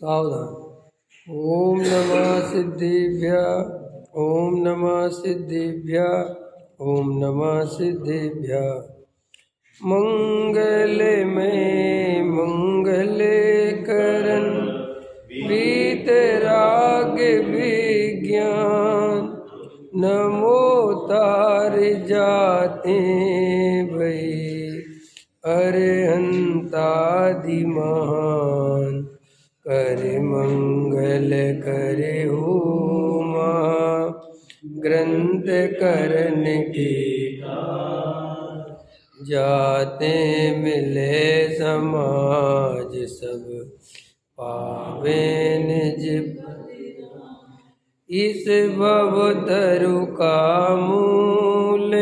सावधान। ओम नमः सिद्धेभ्य, ओम नमः सिद्धेभ्य, ओम नमः सिद्धेभ्य। मंगलमय मंगले करन वीतराग विज्ञान, नमो तार जाते भई अरहंतादि महान। कर मंगल करे हो ग्रंथ करन के जाते मिले समाज सब पावे निज। इस भव तरु का मूल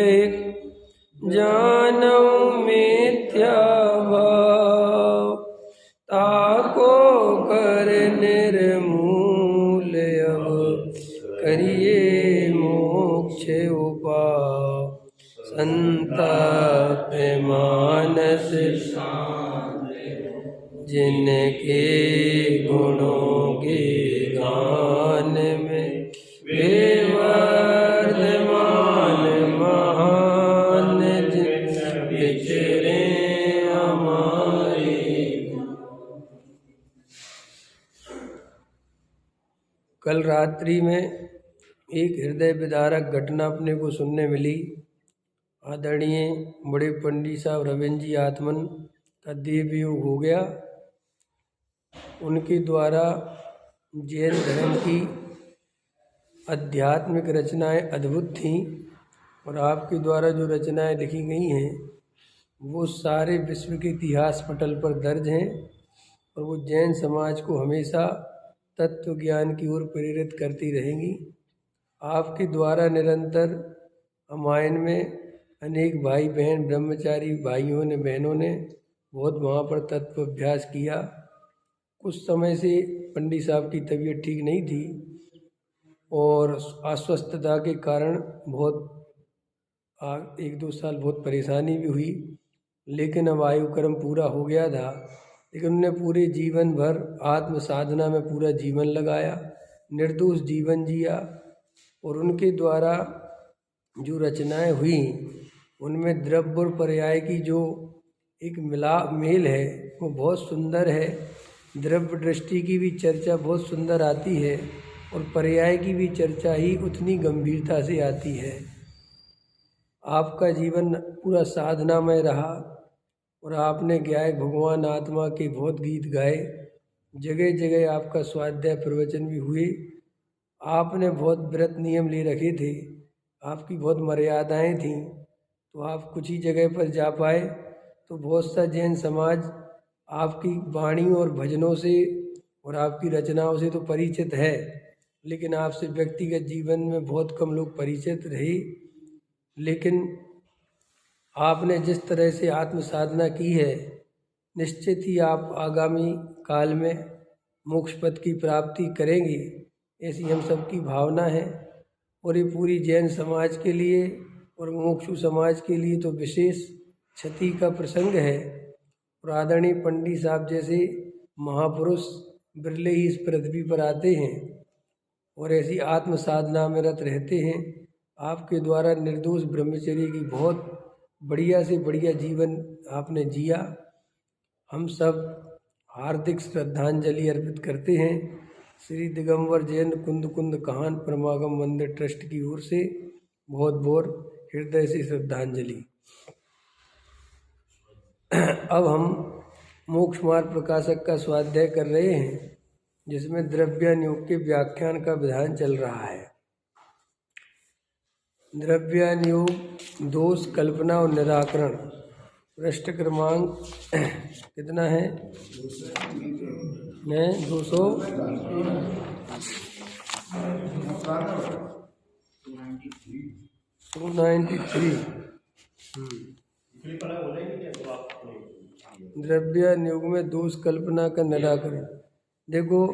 जानौ मिथ्या भाव, ताको कर निर्मूल अब करिए मोक्ष उपाय। संताप मानस जिनके गुणों के गान में वे वर्धमान महान जिन विचरे हमारे। कल रात्रि में एक हृदय विदारक घटना अपने को सुनने मिली। आदरणीय बड़े पंडित साहब रविंद्र जी आत्मन का देवयोग हो गया। उनके द्वारा जैन धर्म की आध्यात्मिक रचनाएं अद्भुत थीं और आपके द्वारा जो रचनाएं लिखी गई हैं वो सारे विश्व के इतिहास पटल पर दर्ज हैं और वो जैन समाज को हमेशा तत्व ज्ञान की ओर प्रेरित करती रहेंगी। आपके द्वारा निरंतर रामायण में अनेक भाई बहन ब्रह्मचारी भाइयों ने बहनों ने बहुत वहाँ पर तत्व अभ्यास किया। कुछ समय से पंडित साहब की तबीयत ठीक नहीं थी और अस्वस्थता के कारण बहुत 1-2 साल बहुत परेशानी भी हुई, लेकिन अब आयु कर्म पूरा हो गया था। लेकिन उन्होंने पूरे जीवन भर आत्म साधना में पूरा जीवन लगाया, निर्दोष जीवन जिया और उनके द्वारा जो रचनाएं हुई उनमें द्रव्य और पर्याय की जो एक मेल है वो बहुत सुंदर है। द्रव्य दृष्टि की भी चर्चा बहुत सुंदर आती है और पर्याय की भी चर्चा ही उतनी गंभीरता से आती है। आपका जीवन पूरा साधनामय रहा और आपने गाय भगवान आत्मा के बहुत गीत गाए। जगह जगह आपका स्वाध्याय प्रवचन भी हुए। आपने बहुत व्रत नियम ले रखे थे, आपकी बहुत मर्यादाएं थीं, तो आप कुछ ही जगह पर जा पाए। तो बहुत सा जैन समाज आपकी वाणी और भजनों से और आपकी रचनाओं से तो परिचित है, लेकिन आपसे व्यक्तिगत जीवन में बहुत कम लोग परिचित रहे। लेकिन आपने जिस तरह से आत्म साधना की है, निश्चित ही आप आगामी काल में मोक्ष पद की प्राप्ति करेंगे, ऐसी हम सबकी भावना है। और ये पूरी जैन समाज के लिए और मुमुक्षु समाज के लिए तो विशेष क्षति का प्रसंग है। और आदरणीय पंडित साहब जैसे महापुरुष बिरले ही इस पृथ्वी पर आते हैं और ऐसी आत्म साधना में रत रहते हैं। आपके द्वारा निर्दोष ब्रह्मचर्य की बहुत बढ़िया से बढ़िया जीवन आपने जिया। हम सब हार्दिक श्रद्धांजलि अर्पित करते हैं श्री दिगंबर जैन कुंद काहन परमागम मंदिर ट्रस्ट की ओर से बहुत बहुत हृदय से श्रद्धांजलि। अब हम मोक्ष मार्ग प्रकाशक का स्वाध्याय कर रहे हैं, जिसमें द्रव्यानुयोग के व्याख्यान का विधान चल रहा है। द्रव्यानुयोग दोष कल्पना और निराकरण। पृष्ठ क्रमांक कितना है? 293। द्रव्यानुयोग में दोष कल्पना का निराकरण। देखो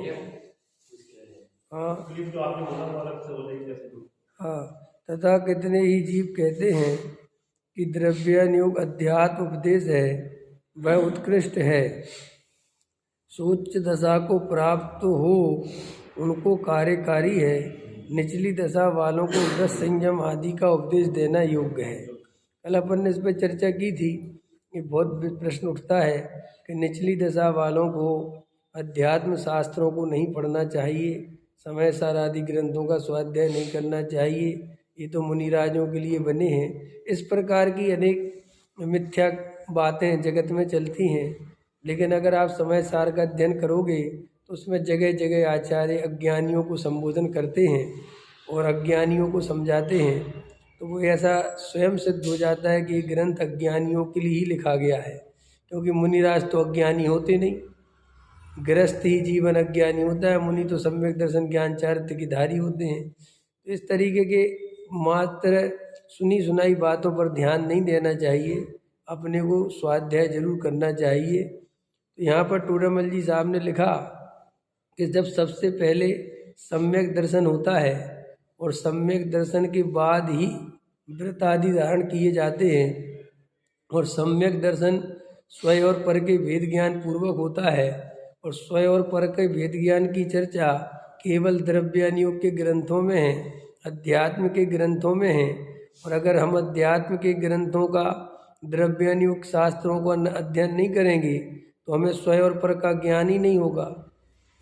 तथा कितने ही जीव कहते हैं कि द्रव्यानुयोग अध्यात्म उपदेश है, वह उत्कृष्ट है। सोच दशा को प्राप्त हो उनको कार्यकारी है। निचली दशा वालों को व्रत संयम आदि का उपदेश देना योग्य है। कल अपन ने इस पर चर्चा की थी कि बहुत प्रश्न उठता है कि निचली दशा वालों को अध्यात्म शास्त्रों को नहीं पढ़ना चाहिए, समय सार आदि ग्रंथों का स्वाध्याय नहीं करना चाहिए, ये तो मुनिराजों के लिए बने हैं। इस प्रकार की अनेक मिथ्या बातें जगत में चलती हैं। लेकिन अगर आप समय सार का अध्ययन करोगे तो उसमें जगह जगह आचार्य अज्ञानियों को संबोधन करते हैं और अज्ञानियों को समझाते हैं। तो वो ऐसा स्वयं सिद्ध हो जाता है कि ग्रंथ अज्ञानियों के लिए ही लिखा गया है, क्योंकि मुनिराज तो अज्ञानी होते नहीं, गृहस्थ ही जीवन अज्ञानी होता है, मुनि तो सम्यक दर्शन ज्ञान चारित्र की धारी होते हैं। तो इस तरीके के मात्र सुनी सुनाई बातों पर ध्यान नहीं देना चाहिए, अपने को स्वाध्याय जरूर करना चाहिए। तो यहाँ पर टोडामल जी साहब ने लिखा कि जब सबसे पहले सम्यक दर्शन होता है और सम्यक दर्शन के बाद ही व्रत आदि धारण किए जाते हैं और सम्यक दर्शन स्वयं और पर के भेद ज्ञान पूर्वक होता है और स्वयं और पर के भेद ज्ञान की चर्चा केवल द्रव्यानुयोग के ग्रंथों में है, अध्यात्म के ग्रंथों में है। और अगर हम अध्यात्म के ग्रंथों का द्रव्यानुयोग शास्त्रों का अध्ययन नहीं करेंगे तो हमें स्वयं और पर का ज्ञान ही नहीं होगा,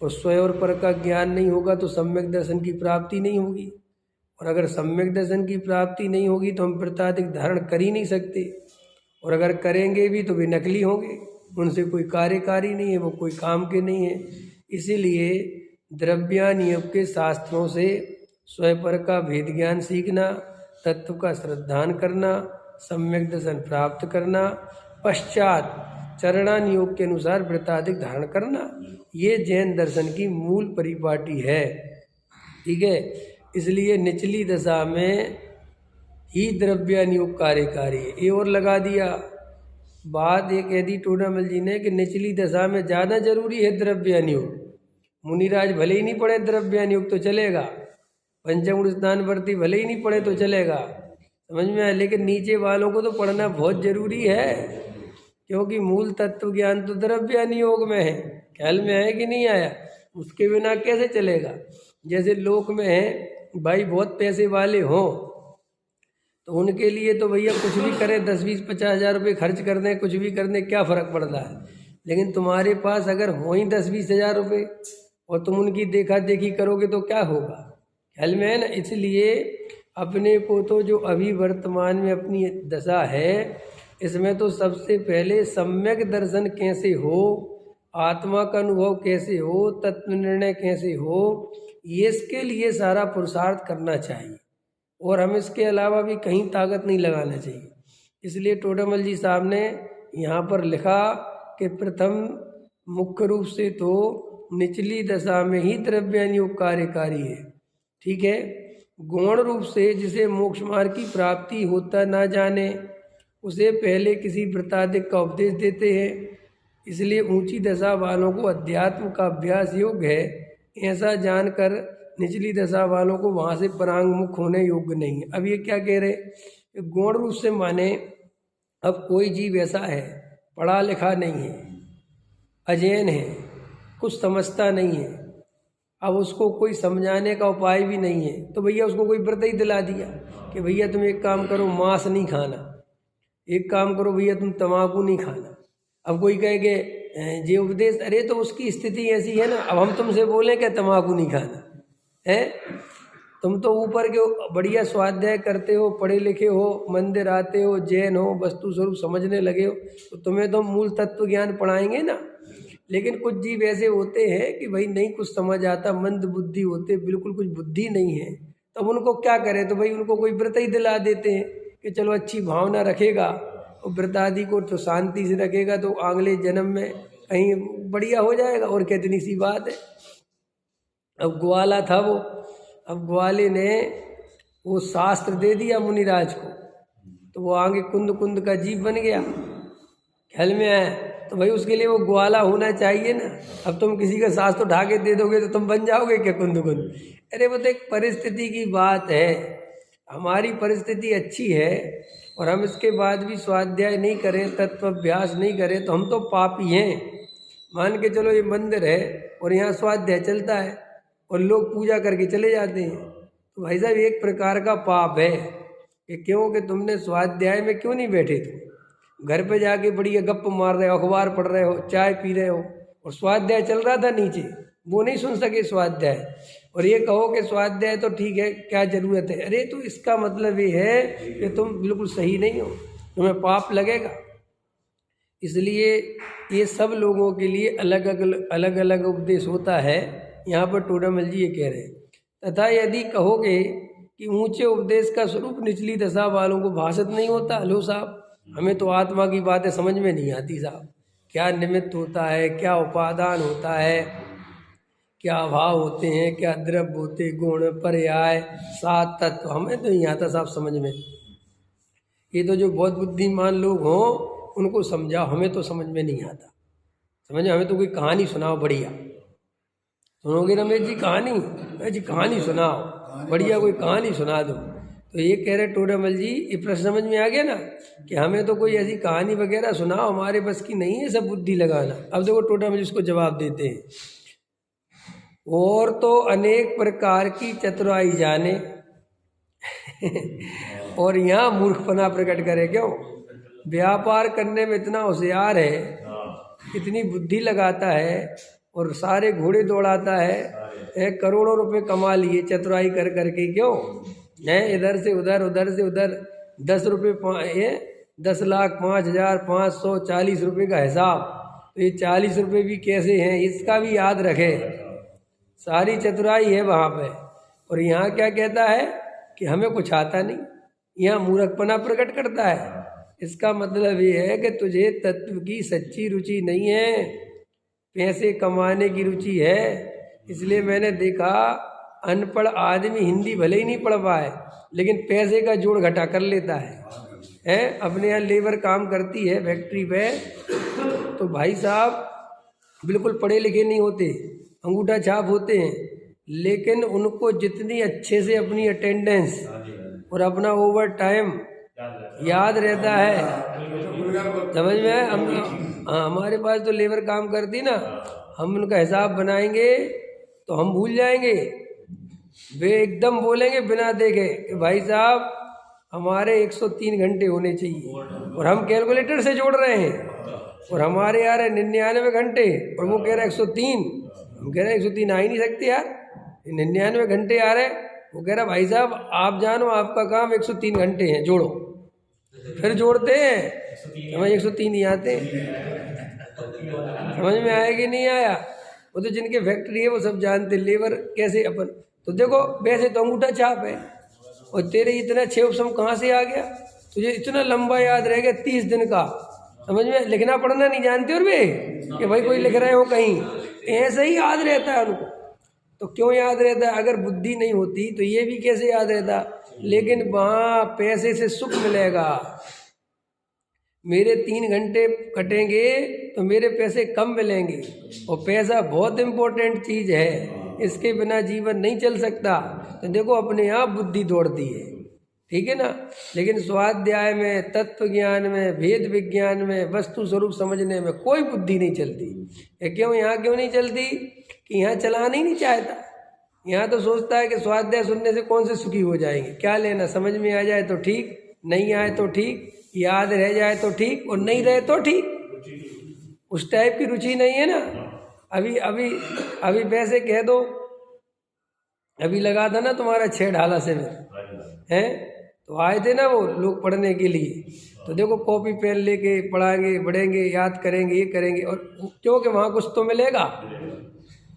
और स्वयं और पर का ज्ञान नहीं होगा तो सम्यक दर्शन की प्राप्ति नहीं होगी, और अगर सम्यक दर्शन की प्राप्ति नहीं होगी तो हम व्रताधिक धारण कर ही नहीं सकते, और अगर करेंगे भी तो वे नकली होंगे, उनसे कोई कार्यकारी नहीं है, वो कोई काम के नहीं है। इसीलिए द्रव्यानुयोग के शास्त्रों से स्वयं पर का भेद ज्ञान सीखना, तत्व का श्रद्धान करना, सम्यक दर्शन प्राप्त करना, पश्चात चरणानुयोग के अनुसार व्रताधिक धारण करना, ये जैन दर्शन की मूल परिपाटी है। ठीक है, इसलिए निचली दशा में ही द्रव्यानुयोग कार्यकारी है। ये और लगा दिया बात, ये कह दी टोडामल जी ने कि निचली दशा में ज़्यादा जरूरी है द्रव्यानुयोग। मुनिराज भले ही नहीं पढ़े द्रव्यानुयोग तो चलेगा, पंचम स्नानवर्ती भले ही नहीं पढ़े तो चलेगा, समझ में आया, लेकिन नीचे वालों को तो पढ़ना बहुत जरूरी है, क्योंकि मूल तत्व ज्ञान तो द्रव्यानुयोग में है। ख्याल में आया कि नहीं आया? उसके बिना कैसे चलेगा? जैसे लोक में है भाई, बहुत पैसे वाले हों तो उनके लिए तो भैया कुछ भी करें, 10-20-50 हज़ार रुपये खर्च कर दें, कुछ भी कर दें, क्या फ़र्क पड़ता है। लेकिन तुम्हारे पास अगर हो ही 10-20 हज़ार रुपये और तुम उनकी देखा देखी करोगे तो क्या होगा? ख्याल में है ना। इसलिए अपने को तो जो अभी वर्तमान में अपनी दशा है, इसमें तो सबसे पहले सम्यक दर्शन कैसे हो, आत्मा का अनुभव कैसे हो, तत्व निर्णय कैसे हो, ये इसके लिए सारा पुरुषार्थ करना चाहिए, और हम इसके अलावा भी कहीं ताकत नहीं लगाना चाहिए। इसलिए टोडामल जी साहब ने यहाँ पर लिखा कि प्रथम मुख्य रूप से तो निचली दशा में ही द्रव्यानुयोग कार्यकारी है। ठीक है, गौण रूप से जिसे मोक्ष मार्ग की प्राप्ति होता ना जाने उसे पहले किसी व्रताधिक का उपदेश देते हैं। इसलिए ऊंची दशा वालों को अध्यात्म का अभ्यास योग्य है, ऐसा जानकर निचली दशा वालों को वहाँ से परांगमुख होने योग्य नहीं है। अब ये क्या कह रहे हैं? गौण रूप से माने अब कोई जीव ऐसा है, पढ़ा लिखा नहीं है, अजैन है, कुछ समझता नहीं है, अब उसको कोई समझाने का उपाय भी नहीं है, तो भैया उसको कोई व्रत ही दिला दिया कि भैया तुम एक काम करो, मांस नहीं खाना, एक काम करो भैया तुम तम्बाकू नहीं खाना। अब कोई कहेगे ये उपदेश, अरे तो उसकी स्थिति ऐसी है ना, अब हम तुमसे बोलें कि तम्बाकू नहीं खाना है, तुम तो ऊपर के बढ़िया स्वाध्याय करते हो, पढ़े लिखे हो, मंदिर आते हो, जैन हो, वस्तु स्वरूप समझने लगे हो, तो तुम्हें तो मूल तत्व ज्ञान पढ़ाएंगे ना। लेकिन कुछ जीव ऐसे होते हैं कि भाई नहीं कुछ समझ आता, मंद बुद्धि होते, बिल्कुल कुछ बुद्धि नहीं है, तब उनको क्या करें? तो भाई उनको कोई व्रत ही दिला देते हैं कि चलो अच्छी भावना रखेगा और व्रत आदि को तो शांति से रखेगा तो अगले जन्म में कहीं बढ़िया हो जाएगा, और कितनी सी बात है। अब ग्वाला था वो, अब ग्वाले ने वो शास्त्र दे दिया मुनिराज को, तो वो आगे कुंद कुंद का जीव बन गया। ख्याल में आया? तो भाई उसके लिए वो ग्वाला होना चाहिए ना। अब तुम किसी का शास्त्र उठा के दे दोगे तो तुम बन जाओगे क्या कुंद कुंद? अरे वो तो एक परिस्थिति की बात है, हमारी परिस्थिति अच्छी है और हम इसके बाद भी स्वाध्याय नहीं करें, तत्व अभ्यास नहीं करें तो हम तो पापी हैं। मान के चलो ये मंदिर है और यहाँ स्वाध्याय चलता है और लोग पूजा करके चले जाते हैं, तो भाई साहब एक प्रकार का पाप है कि क्यों कि तुमने स्वाध्याय में क्यों नहीं बैठे, तुम घर पे जाके बढ़िया गप्प मार रहे हो, अखबार पढ़ रहे हो, चाय पी रहे हो, और स्वाध्याय चल रहा था नीचे, वो नहीं सुन सके स्वाध्याय, और ये कहो कि स्वाध्याय तो ठीक है, क्या जरूरत है। अरे तो इसका मतलब ये है कि तुम बिल्कुल सही नहीं हो, तुम्हें पाप लगेगा। इसलिए ये सब लोगों के लिए अलग अलग उपदेश होता है। यहाँ पर टोडामल जी ये कह रहे हैं, तथा यदि कहोगे कि ऊंचे उपदेश का स्वरूप निचली दशा वालों को भाषित नहीं होता। लो साहब, हमें तो आत्मा की बातें समझ में नहीं आती साहब, क्या निमित्त होता है, क्या उपादान होता है, क्या अभाव होते हैं, क्या द्रव्य होते, गुण, पर्याय, सात तत्व, हमें तो नहीं आता साहब समझ में। ये तो जो बहुत बुद्धिमान लोग हों उनको समझाओ, हमें तो समझ में नहीं आता। समझ, हमें तो कोई कहानी सुनाओ बढ़िया। सुनोगे रमेश जी कहानी? जी कहानी सुनाओ बढ़िया, कोई कहानी सुना दो। तो ये कह रहे टोडामल जी, ये प्रश्न समझ में आ गया ना कि हमें तो कोई ऐसी कहानी वगैरह सुनाओ, हमारे बस की नहीं है सब बुद्धि लगाना। अब देखो टोडामल जी उसको जवाब देते हैं, और तो अनेक प्रकार की चतुराई जाने और यहाँ मूर्खपना प्रकट करे। क्यों? व्यापार करने में इतना होशियार है, इतनी बुद्धि लगाता है और सारे घोड़े दौड़ाता है, करोड़ों रुपए कमा लिए चतुराई कर करके। क्यों है? इधर से उधर, उधर से उधर, 10 रुपये 10,05,540 रुपये का हिसाब, तो ये 40 रुपये भी कैसे हैं इसका भी याद रखे। सारी चतुराई है वहाँ पे। और यहाँ क्या कहता है कि हमें कुछ आता नहीं, यहाँ मूर्खपना प्रकट करता है। इसका मतलब ये है कि तुझे तत्व की सच्ची रुचि नहीं है, पैसे कमाने की रुचि है। इसलिए मैंने देखा अनपढ़ आदमी हिंदी भले ही नहीं पढ़ पाए लेकिन पैसे का जोड़ घटा कर लेता है। अपने यहाँ लेबर काम करती है फैक्ट्री पे, तो भाई साहब बिल्कुल पढ़े लिखे नहीं होते, अंगूठा छाप होते हैं, लेकिन उनको जितनी अच्छे से अपनी अटेंडेंस और अपना ओवर टाइम याद रहता है, समझ में आया? हमारे पास तो लेबर काम करती ना, हम उनका हिसाब बनाएंगे तो हम भूल जाएंगे, वे एकदम बोलेंगे बिना देखे कि भाई साहब हमारे 103 घंटे होने चाहिए, और हम कैलकुलेटर से जोड़ रहे हैं, और हमारे आ रहे 99 घंटे और वो कह रहा है 103। हम कह रहे हैं 103 आ ही नहीं सकते यार, 99 घंटे आ रहे। वो कह रहा भाई साहब आप जानो, आपका काम 103 घंटे हैं, जोड़ो। फिर जोड़ते हैं, हमें 103 ही आते। समझ में आया कि नहीं आया? वो तो जिनके फैक्ट्री है वो सब जानते लेबर कैसे अपन। तो देखो वैसे तो अंगूठा छाप है, और तेरे इतना 6 उपसम कहाँ से आ गया? तुझे इतना लंबा याद रह गया 30 दिन का, समझ में? लिखना पढ़ना नहीं जानते और वे कि भाई कोई लिख रहे हो कहीं, ऐसे ही याद रहता है उनको। तो क्यों याद रहता है? अगर बुद्धि नहीं होती तो ये भी कैसे याद रहता? लेकिन वहाँ पैसे से सुख मिलेगा। मेरे 3 घंटे कटेंगे तो मेरे पैसे कम मिलेंगे, और पैसा बहुत इम्पोर्टेंट चीज़ है, इसके बिना जीवन नहीं चल सकता। तो देखो अपने आप बुद्धि दौड़ती है, ठीक है ना? लेकिन स्वाध्याय में, तत्व ज्ञान में, भेद विज्ञान में, वस्तु स्वरूप समझने में कोई बुद्धि नहीं चलती। क्यों? यहाँ क्यों नहीं चलती? कि यहाँ चलाना ही नहीं चाहता। यहाँ तो सोचता है कि स्वाध्याय सुनने से कौन से सुखी हो जाएंगे, क्या लेना, समझ में आ जाए तो ठीक, नहीं आए तो ठीक, याद रह जाए तो ठीक, और नहीं रहे तो ठीक। उस टाइप की रुचि नहीं है ना। अभी अभी अभी वैसे कह दो, अभी लगा था ना तुम्हारा 6 ढाला से हैं, तो आए थे ना वो लोग पढ़ने के लिए, तो देखो कॉपी पेन लेके पढ़ाएंगे, पढ़ेंगे, याद करेंगे, ये करेंगे, और क्योंकि वहाँ कुछ तो मिलेगा,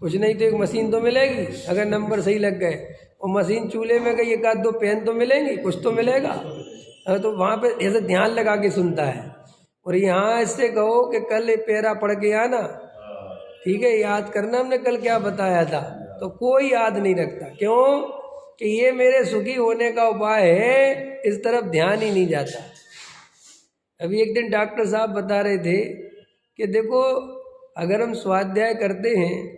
कुछ नहीं तो एक मशीन तो मिलेगी अगर नंबर सही लग गए, और मशीन चूल्हे में गई, 1-2 पेन तो मिलेंगे, कुछ तो मिलेगा। तो वहाँ पे ऐसे ध्यान लगा के सुनता है। और यहाँ इससे कहो कि कल पैरा पढ़ के आना, ठीक है, याद करना हमने कल क्या बताया था, तो कोई याद नहीं रखता। क्यों? कि ये मेरे सुखी होने का उपाय है, इस तरफ ध्यान ही नहीं जाता। अभी एक दिन डॉक्टर साहब बता रहे थे कि देखो अगर हम स्वाध्याय करते हैं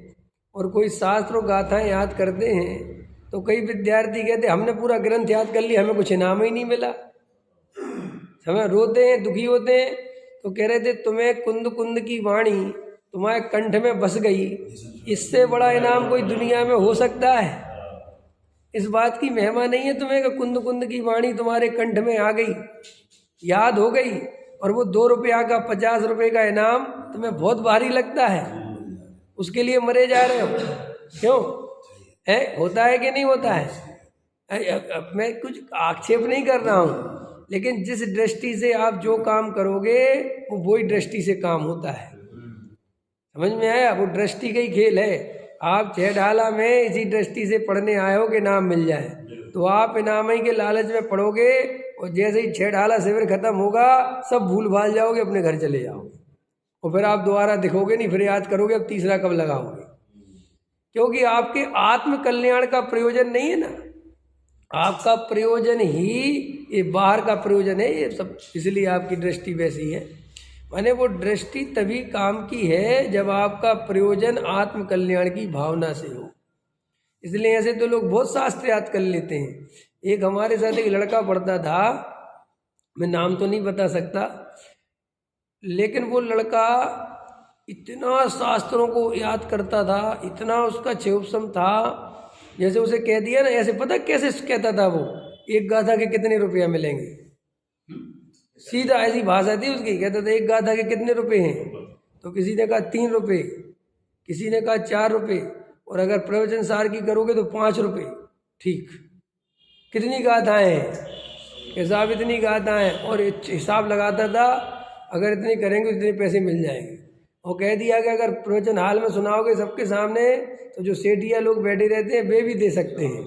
और कोई शास्त्र गाथाएं याद करते हैं, तो कई विद्यार्थी कहते हमने पूरा ग्रंथ याद कर लिया, हमें कुछ इनाम ही नहीं मिला। समय रोते हैं, दुखी होते हैं, तो कह रहे थे तुम्हें कुंद कुंद की वाणी तुम्हारे कंठ में बस गई, इससे बड़ा इनाम कोई दुनिया में हो सकता है? इस बात की महिमा नहीं है तुम्हें कि कुंद कुंद की वाणी तुम्हारे कंठ में आ गई, याद हो गई, और वो 2 रुपया का 50 रुपये का इनाम तुम्हें बहुत भारी लगता है, उसके लिए मरे जा रहे हो? क्यों है? होता है कि नहीं होता है? मैं कुछ आक्षेप नहीं कर रहा हूँ, लेकिन जिस दृष्टि से आप जो काम करोगे वो वही दृष्टि से काम होता है। समझ में आया? वो दृष्टि का ही खेल है। आप छेड़ाला में इसी दृष्टि से पढ़ने आए हो कि नाम मिल जाए, तो आप इनाम ही के लालच में पढ़ोगे, और जैसे ही छेड़ाला शिविर खत्म होगा सब भूल भाल जाओगे, अपने घर चले जाओगे, और फिर आप दोबारा दिखोगे नहीं, फिर याद करोगे अब तीसरा कब लगाओगे, क्योंकि आपके आत्म कल्याण का प्रयोजन नहीं है ना, आपका प्रयोजन ही ये बाहर का प्रयोजन है ये सब, इसलिए आपकी दृष्टि वैसी है। माने वो दृष्टि तभी काम की है जब आपका प्रयोजन आत्म कल्याण की भावना से हो। इसलिए ऐसे तो लोग बहुत शास्त्र याद कर लेते हैं। एक हमारे साथ एक लड़का पढ़ता था, मैं नाम तो नहीं बता सकता, लेकिन वो लड़का इतना शास्त्रों को याद करता था, इतना उसका क्षयोपम था, जैसे उसे कह दिया ना, ऐसे पता कैसे कहता था वो, एक गाथा के कितने रुपया मिलेंगे, सीधा ऐसी भाषा थी उसकी। कहता था एक गाथा के कितने रुपए हैं, तो किसी ने कहा 3 रुपये, किसी ने कहा 4 रुपये, और अगर प्रवचन सार की करोगे तो 5 रुपये। ठीक, कितनी गाथाएं हैं? हिसाब इतनी गाथाएं, और हिसाब लगाता था अगर इतनी करेंगे इतने पैसे मिल जाएंगे। और कह दिया कि अगर प्रवचन हाल में सुनाओगे सबके सामने तो जो सेठिया लोग बैठे रहते हैं वे भी दे सकते हैं।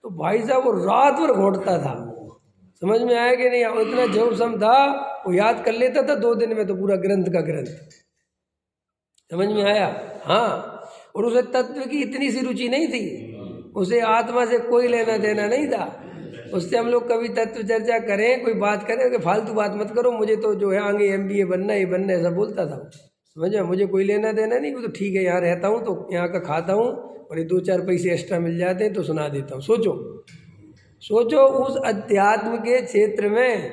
तो भाई साहब वो रात भर घोटता था। समझ में आया कि नहीं? इतना जौसम था, वो याद कर लेता था 2 दिन में तो पूरा ग्रंथ का ग्रंथ। समझ में आया? हाँ। और उसे तत्व की इतनी सी रुचि नहीं थी, उसे आत्मा से कोई लेना देना नहीं था। उससे हम लोग कभी तत्व चर्चा करें, कोई बात करें कि फालतू बात मत करो, मुझे तो जो है आगे MBA बनना है, ये बनना है, ऐसा बोलता था। समझ में? मुझे कोई लेना देना नहीं, वो तो ठीक है, यहाँ रहता हूँ तो यहाँ का खाता हूँ, और ये 2-4 पैसे एक्स्ट्रा मिल जाते हैं तो सुना देता हूँ। सोचो उस अध्यात्म के क्षेत्र में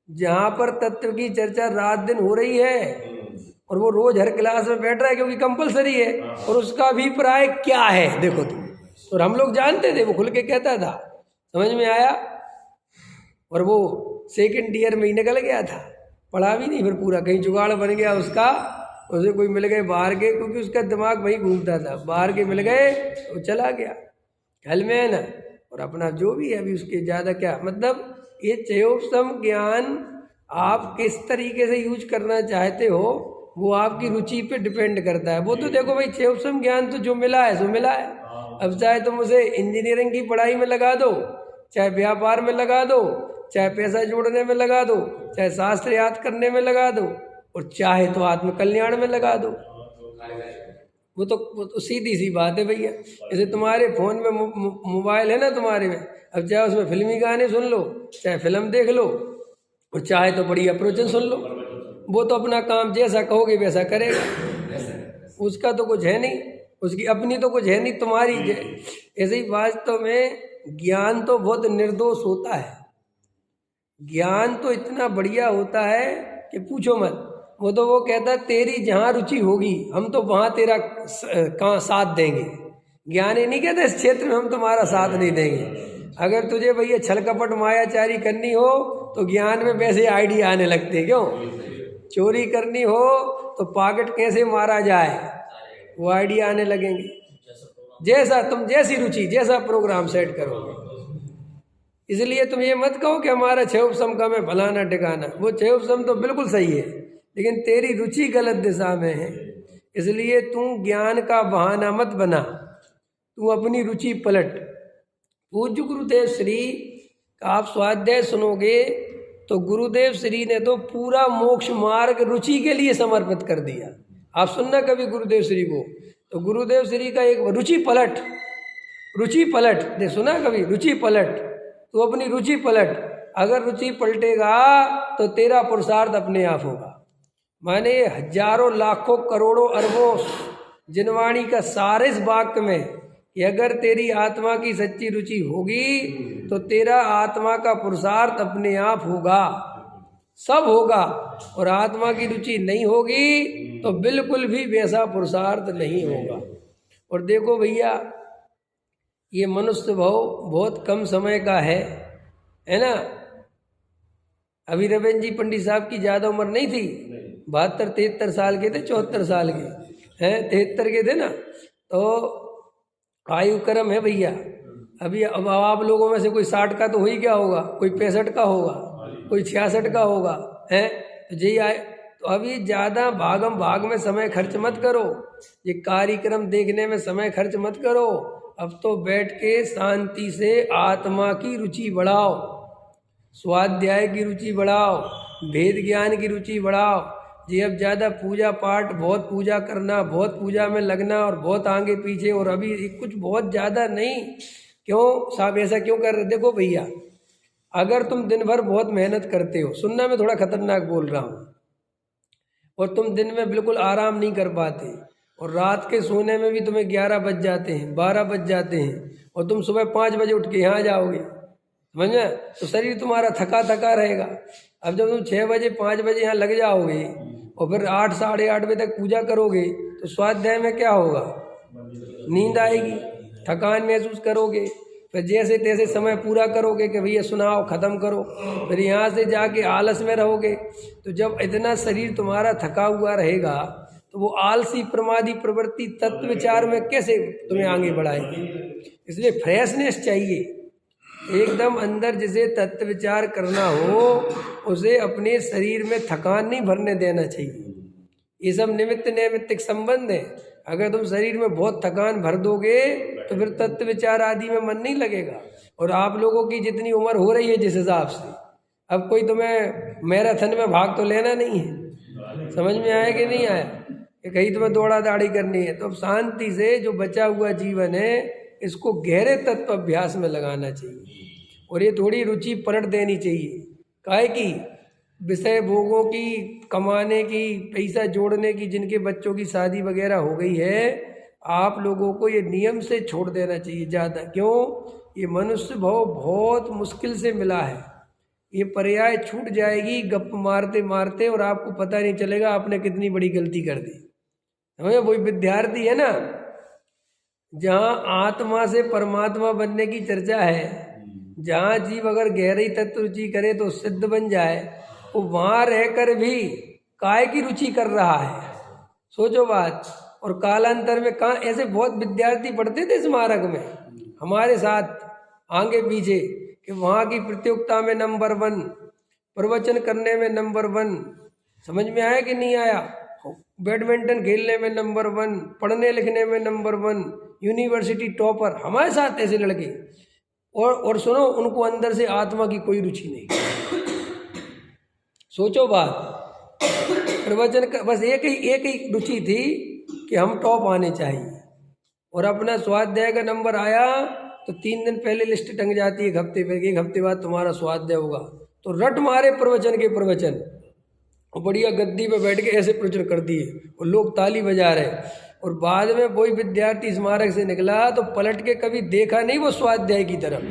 जहाँ पर तत्व की चर्चा रात दिन हो रही है, और वो रोज हर क्लास में बैठ रहा है क्योंकि कंपलसरी है, और उसका अभिप्राय क्या है देखो तुम। और हम लोग जानते थे, वो खुल के कहता था। समझ में आया? और वो 2nd ईयर में ही निकल गया था, पढ़ा भी नहीं फिर पूरा, कहीं जुगाड़ बन गया उसका, उसे कोई मिल गए बाहर के, क्योंकि उसका दिमाग वहीं घूमता था, बाहर के मिल गए वो चला गया हल में है ना। और अपना जो भी है अभी उसके ज़्यादा क्या मतलब, ये क्षयोपम ज्ञान आप किस तरीके से यूज करना चाहते हो वो आपकी रुचि पे डिपेंड करता है। वो तो देखो भाई, क्षयोपम ज्ञान तो जो मिला है सो मिला है। अब चाहे तुम उसे इंजीनियरिंग की पढ़ाई में लगा दो, चाहे व्यापार में लगा दो, चाहे पैसा जोड़ने में लगा दो, चाहे शास्त्र याद करने में लगा दो, और चाहे तो आत्म कल्याण में लगा दो। वो तो सीधी सी बात है भैया। जैसे तुम्हारे फोन में मोबाइल है ना तुम्हारे में, अब चाहे उसमें फिल्मी गाने सुन लो, चाहे फिल्म देख लो, और चाहे तो बढ़िया प्रवचन सुन लो, वो तो अपना काम जैसा कहोगे वैसा करेगा, उसका तो कुछ है नहीं, उसकी अपनी तो कुछ है नहीं, तुम्हारी। ऐसे ही वास्तव में ज्ञान तो बहुत निर्दोष होता है, ज्ञान तो इतना बढ़िया होता है कि पूछो मत। वो तो वो कहता है तेरी जहाँ रुचि होगी हम तो वहाँ तेरा साथ देंगे। ज्ञान ये नहीं कहता इस क्षेत्र में हम तुम्हारा साथ नहीं देंगे। अगर तुझे भैया छल कपट मायाचारी करनी हो तो ज्ञान में वैसे आइडिया आने लगते, क्यों? चोरी करनी हो तो पॉकेट कैसे मारा जाए वो आइडिया आने लगेंगे। जैसा तुम, जैसी रुचि, जैसा प्रोग्राम सेट करोगे। इसलिए तुम ये मत कहो कि हमारा क्षयोपम का में फलाना ठिकाना, वो क्षयोपम तो बिल्कुल सही है, लेकिन तेरी रुचि गलत दिशा में है। इसलिए तू ज्ञान का बहाना मत बना, तू अपनी रुचि पलट। पूज्य गुरुदेव श्री का आप स्वाध्याय सुनोगे तो गुरुदेव श्री ने तो पूरा मोक्ष मार्ग रुचि के लिए समर्पित कर दिया। आप सुनना कभी गुरुदेव श्री को, तो गुरुदेव श्री का एक रुचि पलट दे, सुना कभी? रुचि पलट, तू अपनी रुचि पलट। अगर रुचि पलटेगा तो तेरा पुरुषार्थ अपने आप होगा। माने हजारों लाखों करोड़ों अरबों जिनवाणी का सार इस वाक्य में कि अगर तेरी आत्मा की सच्ची रुचि होगी तो तेरा आत्मा का पुरुषार्थ अपने आप होगा। सब होगा, और आत्मा की रुचि नहीं होगी तो बिल्कुल भी वैसा पुरुषार्थ नहीं होगा। और देखो भैया, ये मनुष्य भाव बहुत कम समय का है ना। अभी रविंद्र जी पंडित साहब की ज़्यादा उम्र नहीं थी, 72-73 साल के थे, 74 साल के हैं, 73 के थे ना। तो आयु क्रम है भैया। अभी अब आप लोगों में से कोई 60 का तो हो ही क्या होगा, कोई 65 का होगा, कोई 66 का होगा, है तो जी आए। तो अभी ज़्यादा भागम भाग में समय खर्च मत करो, ये कार्यक्रम देखने में समय खर्च मत करो। अब तो बैठ के शांति से आत्मा की रुचि बढ़ाओ, स्वाध्याय की रुचि बढ़ाओ, वेद ज्ञान की रुचि बढ़ाओ। जी अब ज़्यादा पूजा पाठ, बहुत पूजा करना, बहुत पूजा में लगना और बहुत आगे पीछे, और अभी कुछ बहुत ज़्यादा नहीं। क्यों साहब ऐसा क्यों कर रहे? देखो भैया, अगर तुम दिन भर बहुत मेहनत करते हो, सुनना मैं थोड़ा खतरनाक बोल रहा हूँ, और तुम दिन में बिल्कुल आराम नहीं कर पाते, और रात के सोने में भी तुम्हें 11 बज जाते हैं, 12 बज जाते हैं, और तुम सुबह 5 बजे उठ के यहाँ जाओगे, समझ में, तो शरीर तुम्हारा थका थका रहेगा। अब जब तुम 6 बजे 5 बजे यहाँ लग जाओगे और फिर 8 साढ़े 8 बजे तक पूजा करोगे, तो स्वाध्याय में क्या होगा? नींद आएगी, थकान महसूस करोगे, फिर जैसे तैसे समय पूरा करोगे कि भैया सुनाओ, ख़त्म करो, फिर यहाँ से जाके आलस में रहोगे। तो जब इतना शरीर तुम्हारा थका हुआ रहेगा तो वो आलसी प्रमादी प्रवृत्ति तत्व विचार में कैसे तुम्हें आगे बढ़ाएगी? इसलिए फ्रेशनेस चाहिए एकदम अंदर। जिसे तत्व विचार करना हो उसे अपने शरीर में थकान नहीं भरने देना चाहिए। ये सब निमित्त नैमित्तिक संबंध है। अगर तुम शरीर में बहुत थकान भर दोगे तो फिर तत्व विचार आदि में मन नहीं लगेगा। और आप लोगों की जितनी उम्र हो रही है जिस हिसाब से, अब कोई तुम्हें मैराथन में भाग तो लेना नहीं है, समझ में आया कि नहीं आया, कि कहीं तुम्हें दौड़ा दाड़ी करनी है। तो अब शांति से जो बचा हुआ जीवन है इसको गहरे तत्व अभ्यास में लगाना चाहिए, और ये थोड़ी रुचि पलट देनी चाहिए। काहे की विषय भोगों की, कमाने की, पैसा जोड़ने की, जिनके बच्चों की शादी वगैरह हो गई है, आप लोगों को ये नियम से छोड़ देना चाहिए ज़्यादा। क्यों? ये मनुष्य भाव बहुत मुश्किल से मिला है, ये पर्याय छूट जाएगी गप मारते मारते, और आपको पता नहीं चलेगा आपने कितनी बड़ी गलती कर दी। समझे? वही विद्यार्थी है ना, जहाँ आत्मा से परमात्मा बनने की चर्चा है, जहाँ जीव अगर गहरी तत्व रुचि करे तो सिद्ध बन जाए, वो वहाँ रहकर भी काय की रुचि कर रहा है। सोचो बात। और कालांतर में कहाँ ऐसे बहुत विद्यार्थी पढ़ते थे स्मारक में हमारे साथ आगे पीछे, कि वहाँ की प्रतियोगिता में नंबर 1, प्रवचन करने में नंबर 1, समझ में आया कि नहीं आया, बैडमिंटन खेलने में नंबर 1, पढ़ने लिखने में नंबर 1, यूनिवर्सिटी टॉपर, हमारे साथ ऐसे लड़के। और सुनो, उनको अंदर से आत्मा की कोई रुचि नहीं। सोचो बात। प्रवचन का बस एक ही रुचि थी कि हम टॉप आने चाहिए, और अपना स्वाध्याय का नंबर आया तो 3 दिन पहले लिस्ट टंग जाती है, एक हफ्ते बाद तुम्हारा स्वाध्याय होगा, तो रट मारे प्रवचन के प्रवचन, और बढ़िया गद्दी पे बैठ के ऐसे प्रवचन कर दिए और लोग ताली बजा रहे। और बाद में वही विद्यार्थी स्मारक से निकला तो पलट के कभी देखा नहीं वो स्वाध्याय की तरफ।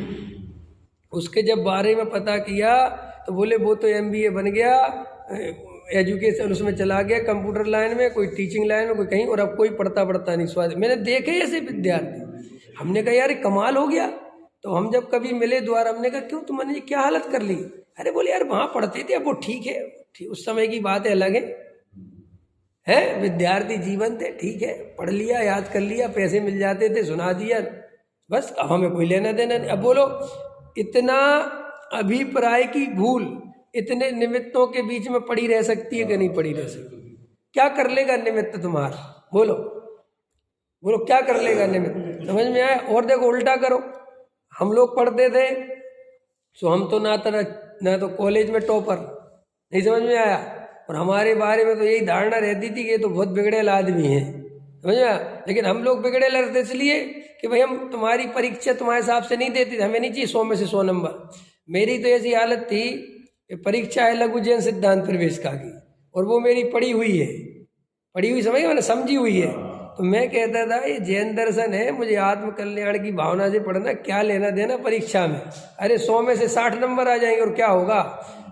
उसके जब बारे में पता किया तो बोले वो तो MBA बन गया, एजुकेशन उसमें चला गया, कंप्यूटर लाइन में, कोई टीचिंग लाइन में, कोई कहीं, और अब कोई पढ़ता नहीं स्वाध्याय। मैंने देखे ऐसे विद्यार्थी। हमने कहा यार कमाल हो गया। तो हम जब कभी मिले द्वारा, हमने कहा क्यों तुमने ये क्या हालत कर ली? अरे बोले यार वहाँ पढ़ते थे, अब वो ठीक है, उस समय की बात है, अलग है विद्यार्थी जीवन थे, ठीक है, पढ़ लिया, याद कर लिया, पैसे मिल जाते थे, सुना दिया, बस, अब हमें कोई लेना देना नहीं। अब बोलो इतना अभिप्राय की भूल इतने निमित्तों के बीच में पड़ी रह सकती है कि नहीं पड़ी रह सकती? क्या कर लेगा निमित्त तुम्हारा? बोलो क्या कर लेगा निमित्त? समझ में आया? और देखो उल्टा करो, हम लोग पढ़ते थे तो हम तो ना तो कॉलेज में टॉपर, नहीं समझ में आया, और हमारे बारे में तो यही धारणा रहती थी कि ये तो बहुत बिगड़ेल आदमी है, समझ में आया। लेकिन हम लोग बिगड़ेल रहते इसलिए कि भाई हम तुम्हारी परीक्षा तुम्हारे हिसाब से नहीं देते, हमें नहीं चाहिए 100 में से 100 नंबर। मेरी तो ऐसी हालत थी कि परीक्षा है लघु जैन सिद्धांत प्रवेशिका की, और वो मेरी पढ़ी हुई समझ मैंने समझी हुई है। तो मैं कहता था ये जैन दर्शन है, मुझे आत्म कल्याण की भावना से पढ़ना, क्या लेना देना परीक्षा में। अरे 100 में से 60 नंबर आ जाएंगे और क्या होगा?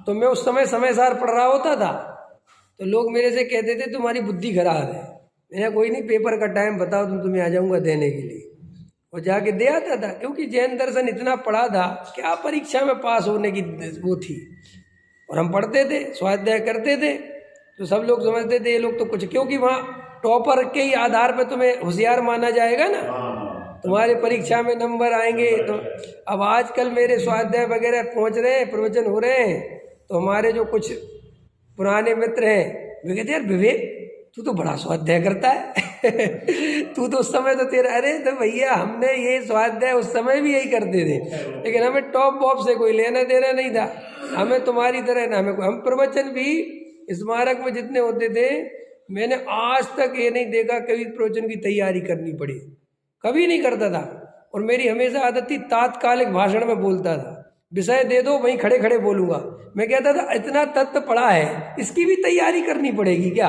तो मैं उस समय सार पढ़ रहा होता था, तो लोग मेरे से कहते थे तुम्हारी बुद्धि खराब है। मैंने कोई नहीं, पेपर का टाइम बताओ तुम, तुम्हें आ जाऊंगा देने के लिए, और जाके दे आता था। क्योंकि जैन दर्शन इतना पढ़ा था, क्या परीक्षा में पास होने की वो थी, और हम पढ़ते थे, स्वाध्याय करते थे, तो सब लोग समझते थे ये लोग तो कुछ, क्योंकि वहाँ टॉपर के ही आधार पर तुम्हें होशियार माना जाएगा ना, तुम्हारे परीक्षा में नंबर आएंगे। तो अब आजकल मेरे स्वाध्याय वगैरह पहुँच रहे हैं, प्रवचन हो रहे हैं, तो हमारे जो कुछ पुराने मित्र हैं वे कहते यार विवेक तू तो बड़ा स्वाध्याय करता है तू तो उस समय तो तेरा, अरे तो भैया हमने ये स्वाध्याय उस समय भी यही करते थे, लेकिन हमें टॉप बॉप से कोई लेना देना नहीं था, हमें तुम्हारी तरह ना, हमें हम प्रवचन भी स्मारक में जितने होते थे, मैंने आज तक ये नहीं देखा कभी प्रवचन की तैयारी करनी पड़ी, कभी नहीं करता था। और मेरी हमेशा आदत थी तात्कालिक भाषण में बोलता था, विषय दे दो वहीं खड़े खड़े बोलूँगा। मैं कहता था इतना तत्व पढ़ा है, इसकी भी तैयारी करनी पड़ेगी क्या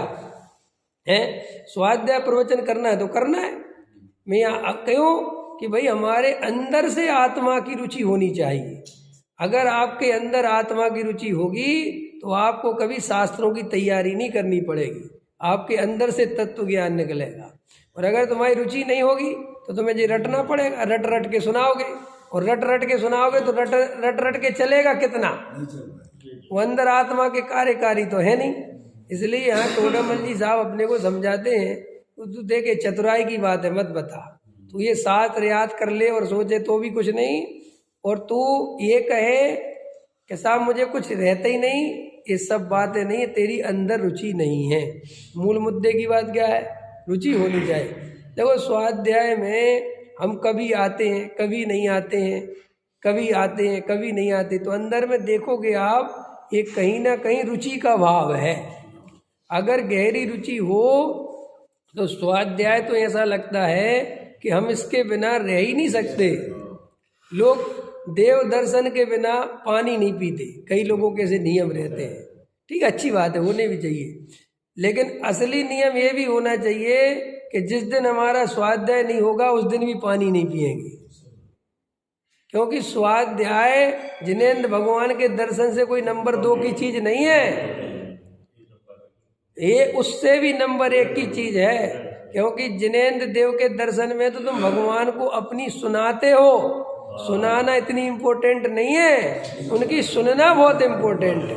है? स्वाध्याय प्रवचन करना है तो करना है। मैं यहाँ क्यों कि भाई हमारे अंदर से आत्मा की रुचि होनी चाहिए। अगर आपके अंदर आत्मा की रुचि होगी तो आपको कभी शास्त्रों की तैयारी नहीं करनी पड़ेगी, आपके अंदर से तत्व ज्ञान निकलेगा। और अगर तुम्हारी रुचि नहीं होगी तो तुम्हें ये रटना पड़ेगा, रट रट के सुनाओगे, और रट रट के सुनाओगे तो रट रट के चलेगा कितना, वो अंदर आत्मा के कार्यकारी तो है नहीं। इसलिए यहाँ टोडामल जी साहब अपने को समझाते हैं, तू देखे चतुराई की बात है मत बता, तू ये शास्त्र याद कर ले और सोचे तो भी कुछ नहीं, और तू ये कहे कि साहब मुझे कुछ रहता ही नहीं, ये सब बातें नहीं है, तेरी अंदर रुचि नहीं है। मूल मुद्दे की बात क्या है? रुचि होनी चाहिए। देखो स्वाध्याय में हम कभी आते हैं कभी नहीं आते हैं, कभी आते हैं कभी नहीं आते, तो अंदर में देखोगे आप ये कहीं ना कहीं रुचि का भाव है। अगर गहरी रुचि हो तो स्वाध्याय तो ऐसा लगता है कि हम इसके बिना रह ही नहीं सकते। लोग देव दर्शन के बिना पानी नहीं पीते, कई लोगों के ऐसे नियम रहते हैं, ठीक है, अच्छी बात है, होने भी चाहिए, लेकिन असली नियम ये भी होना चाहिए कि जिस दिन हमारा स्वाध्याय नहीं होगा उस दिन भी पानी नहीं पिएंगे। क्योंकि स्वाध्याय जिनेंद्र भगवान के दर्शन से कोई नंबर 2 की चीज नहीं है, ये उससे भी नंबर 1 की चीज है। क्योंकि जिनेंद्र देव के दर्शन में तो तुम भगवान को अपनी सुनाते हो, सुनाना इतनी इम्पोर्टेंट नहीं है, उनकी सुनना बहुत इम्पोर्टेंट है,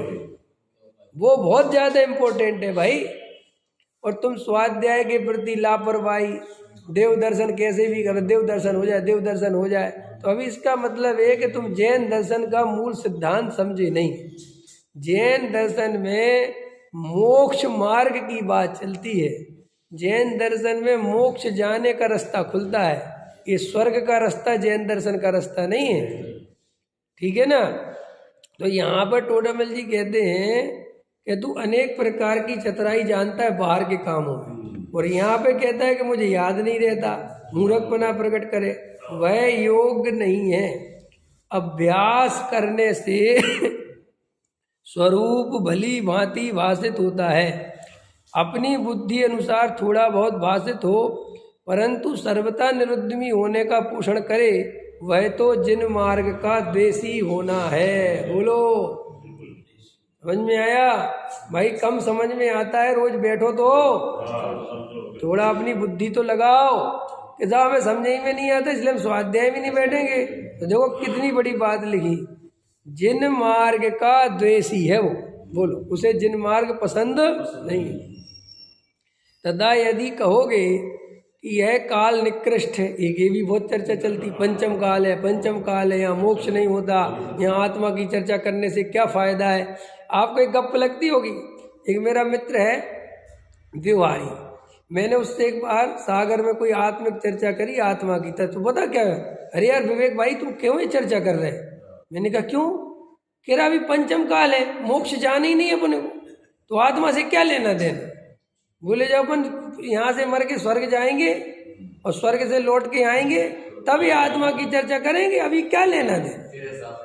वो बहुत ज़्यादा इम्पोर्टेंट है भाई। और तुम स्वाध्याय के प्रति लापरवाही, देव दर्शन कैसे भी करो, देव दर्शन हो जाए, देव दर्शन हो जाए, तो अभी इसका मतलब है कि तुम जैन दर्शन का मूल सिद्धांत समझे नहीं। जैन दर्शन में मोक्ष मार्ग की बात चलती है, जैन दर्शन में मोक्ष जाने का रास्ता खुलता है, ये स्वर्ग का रास्ता जैन दर्शन का रास्ता नहीं है, ठीक है ना। तो यहाँ पर टोडामल जी कहते हैं कि तू अनेक प्रकार की चतुराई जानता है बाहर के कामों में, और यहाँ पे कहता है कि मुझे याद नहीं रहता, मूर्खपना प्रकट करे, वह योग्य नहीं है। अभ्यास करने से स्वरूप भली भांति भाषित होता है, अपनी बुद्धि अनुसार थोड़ा बहुत भाषित हो, परंतु सर्वथा निरुद्यमी होने का पोषण करे, वह तो जिन मार्ग का द्वेषी होना है। बोलो, समझ में आया भाई? कम समझ में आता है, रोज बैठो तो थोड़ा अपनी बुद्धि तो लगाओ कि साहब हमें समझ में नहीं आता इसलिए हम स्वाध्याय भी नहीं बैठेंगे। तो देखो कितनी बड़ी बात लिखी, जिन मार्ग का द्वेषी है वो, बोलो उसे जिन मार्ग पसंद नहीं है। तदा यदि कहोगे कि यह काल निकृष्ट है, ये भी बहुत चर्चा चलती, पंचम काल है, पंचम काल है, यहाँ मोक्ष नहीं होता, यहाँ आत्मा की चर्चा करने से क्या फ़ायदा है। आपको एक गप्प लगती होगी, एक मेरा मित्र है व्यवहारी, मैंने उससे एक बार सागर में कोई आत्मिक चर्चा करी आत्मा की, तो पता क्या है, अरे यार विवेक भाई तुम क्यों ये चर्चा कर रहे हैं? मैंने कहा क्यों? कह रहा अभी पंचम काल है, मोक्ष जाना ही नहीं है अपने को, तो आत्मा से क्या लेना देना। बोले जब अपन यहाँ से मर के स्वर्ग जाएंगे और स्वर्ग से लौट के आएंगे तभी आत्मा की चर्चा करेंगे, अभी क्या लेना देना।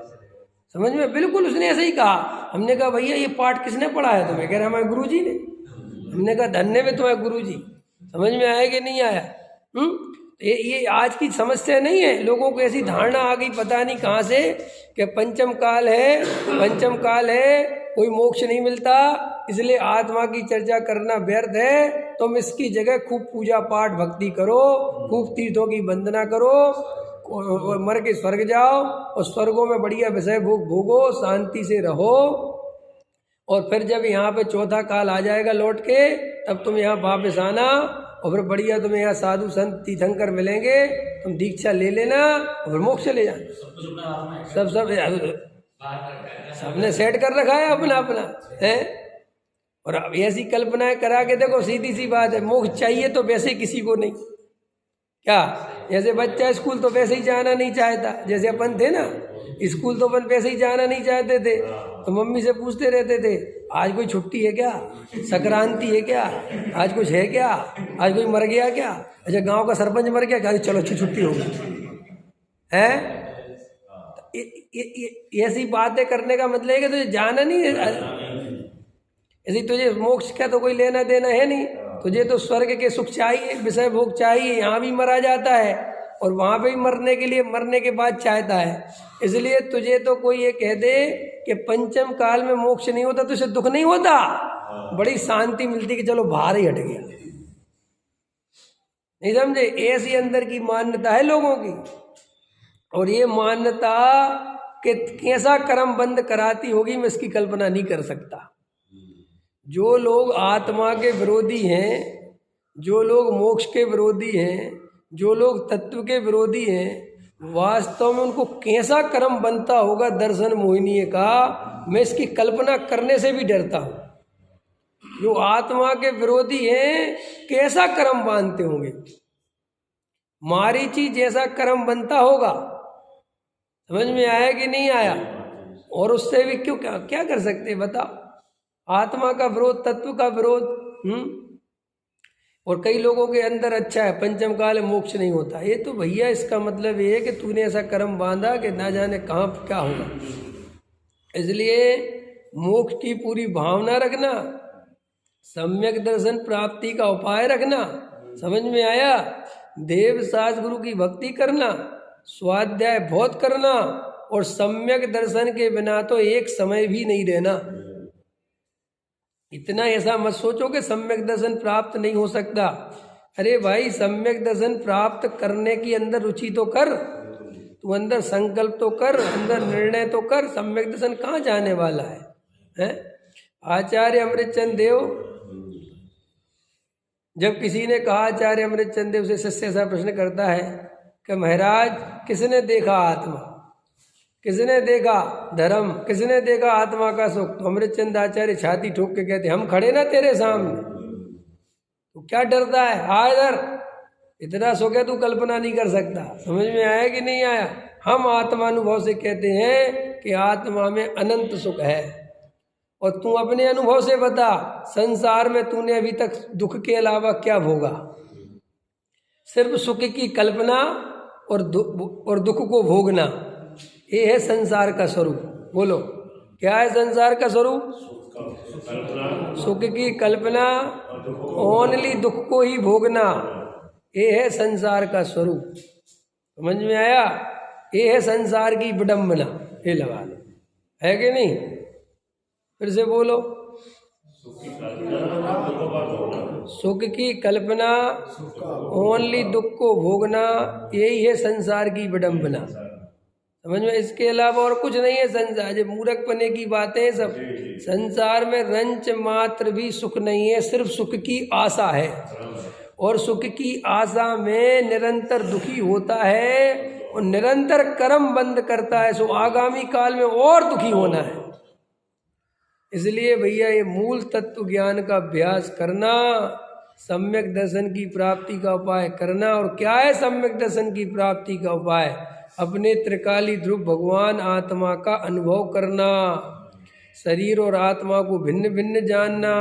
समझ में? बिल्कुल उसने ऐसे ही कहा। हमने कहा भैया ये पाठ किसने पढ़ा है तुम्हें? कह रहा हमारे गुरु जी ने। हमने कहा धन्य में तुम्हारे गुरु जी। समझ में आया कि नहीं आया? ये आज की समस्या नहीं है, लोगों को ऐसी धारणा आ गई पता नहीं कहाँ से कि पंचम काल है, कोई मोक्ष नहीं मिलता, इसलिए आत्मा की चर्चा करना व्यर्थ है। तुम इसकी जगह खूब पूजा पाठ भक्ति करो, खूब तीर्थों की वंदना करो, और मर के स्वर्ग जाओ और स्वर्गों में बढ़िया विषय भोग भोगो, शांति से रहो, और फिर जब यहाँ पे चौथा काल आ जाएगा लौट के, तब तुम यहाँ वापस आना और फिर बढ़िया तुम्हें यहाँ साधु संत तीर्थंकर मिलेंगे, तुम दीक्षा ले लेना और फिर मोक्ष चले जाना। सबने सेट कर रखा है अपना अपना है। और अब ऐसी कल्पनाएं करा के देखो, सीधी सी बात है, मोक्ष चाहिए तो वैसे किसी को नहीं। क्या जैसे बच्चा स्कूल तो वैसे ही जाना नहीं चाहता, जैसे अपन थे ना स्कूल तो अपन वैसे ही जाना नहीं चाहते थे, तो मम्मी से पूछते रहते थे आज कोई छुट्टी है क्या, संक्रांति है क्या, आज कुछ है क्या, आज कोई मर गया क्या, अच्छा गांव का सरपंच मर गया क्या, चलो अच्छी छुट्टी होगी है। ऐसी बातें करने का मतलब है कि तुझे जाना नहीं है, ऐसी तुझे मोक्ष का तो कोई लेना देना है नहीं, तुझे तो स्वर्ग के सुख चाहिए, विषय भोग चाहिए। यहाँ भी मरा जाता है और वहाँ पे भी मरने के लिए मरने के बाद चाहता है, इसलिए तुझे तो कोई ये कह दे कि पंचम काल में मोक्ष नहीं होता तो उसे दुख नहीं होता, बड़ी शांति मिलती कि चलो बाहर ही हट गया। नहीं समझे, ऐसी अंदर की मान्यता है लोगों की, और ये मान्यता कि कैसा कर्म बंद कराती होगी मैं इसकी कल्पना नहीं कर सकता। जो लोग आत्मा के विरोधी हैं, जो लोग मोक्ष के विरोधी हैं, जो लोग तत्व के विरोधी हैं, वास्तव में उनको कैसा कर्म बनता होगा दर्शन मोहिनी का, मैं इसकी कल्पना करने से भी डरता हूँ। जो आत्मा के विरोधी हैं कैसा कर्म बांधते होंगे, मारीची जैसा कर्म बनता होगा। समझ में आया कि नहीं आया? और उससे भी क्यों क्या कर सकते बताओ, आत्मा का विरोध, तत्व का विरोध। और कई लोगों के अंदर अच्छा है पंचम काल में मोक्ष नहीं होता, ये तो भैया इसका मतलब ये है कि तूने ऐसा कर्म बांधा कि ना जाने कहाँ क्या होगा। इसलिए मोक्ष की पूरी भावना रखना, सम्यक दर्शन प्राप्ति का उपाय रखना, समझ में आया? देव सास गुरु की भक्ति करना, स्वाध्याय बहुत करना, और सम्यक दर्शन के बिना तो एक समय भी नहीं रहना। इतना ऐसा मत सोचो कि सम्यक दर्शन प्राप्त नहीं हो सकता। अरे भाई, सम्यक दर्शन प्राप्त करने की अंदर रुचि तो कर, तू अंदर संकल्प तो कर, अंदर निर्णय तो कर। सम्यक दर्शन कहाँ जाने वाला है? आचार्य अमृतचंद देव, जब किसी ने कहा, आचार्य अमृतचंद देव से शिष्य ऐसा प्रश्न करता है कि महाराज किसने देखा आत्मा, किसने देखा धर्म, किसने देखा आत्मा का सुख? तो अमृतचंद आचार्य छाती ठोक के कहते, हम खड़े ना तेरे सामने, तो क्या डरता है, आ इधर, इतना सुख है तू कल्पना नहीं कर सकता। समझ में आया कि नहीं आया? हम आत्मानुभव से कहते हैं कि आत्मा में अनंत सुख है, और तू अपने अनुभव से बता, संसार में तूने अभी तक दुख के अलावा क्या भोगा? सिर्फ सुख की कल्पना और दुख को भोगना, ये है संसार का स्वरूप। बोलो, क्या है संसार का स्वरूप? सुख की कल्पना, ओनली दुख को ही भोगना, ये है संसार का स्वरूप। समझ में आया? ये है संसार की विडंबना। ये लगा लो, है कि नहीं? फिर से बोलो, सुख की कल्पना, ओनली दुख को भोगना, यही है संसार की विडंबना। समझ में? इसके अलावा और कुछ नहीं है संसार। ये मूर्खपने की बातें सब। संसार में रंच मात्र भी सुख नहीं है, सिर्फ सुख की आशा है, और सुख की आशा में निरंतर दुखी होता है और निरंतर कर्म बंद करता है, सो आगामी काल में और दुखी होना है। इसलिए भैया ये मूल तत्व ज्ञान का अभ्यास करना, सम्यक दर्शन की प्राप्ति का उपाय करना। और क्या है सम्यक दर्शन की प्राप्ति का उपाय? अपने त्रिकाली ध्रुव भगवान आत्मा का अनुभव करना, शरीर और आत्मा को भिन्न भिन्न जानना,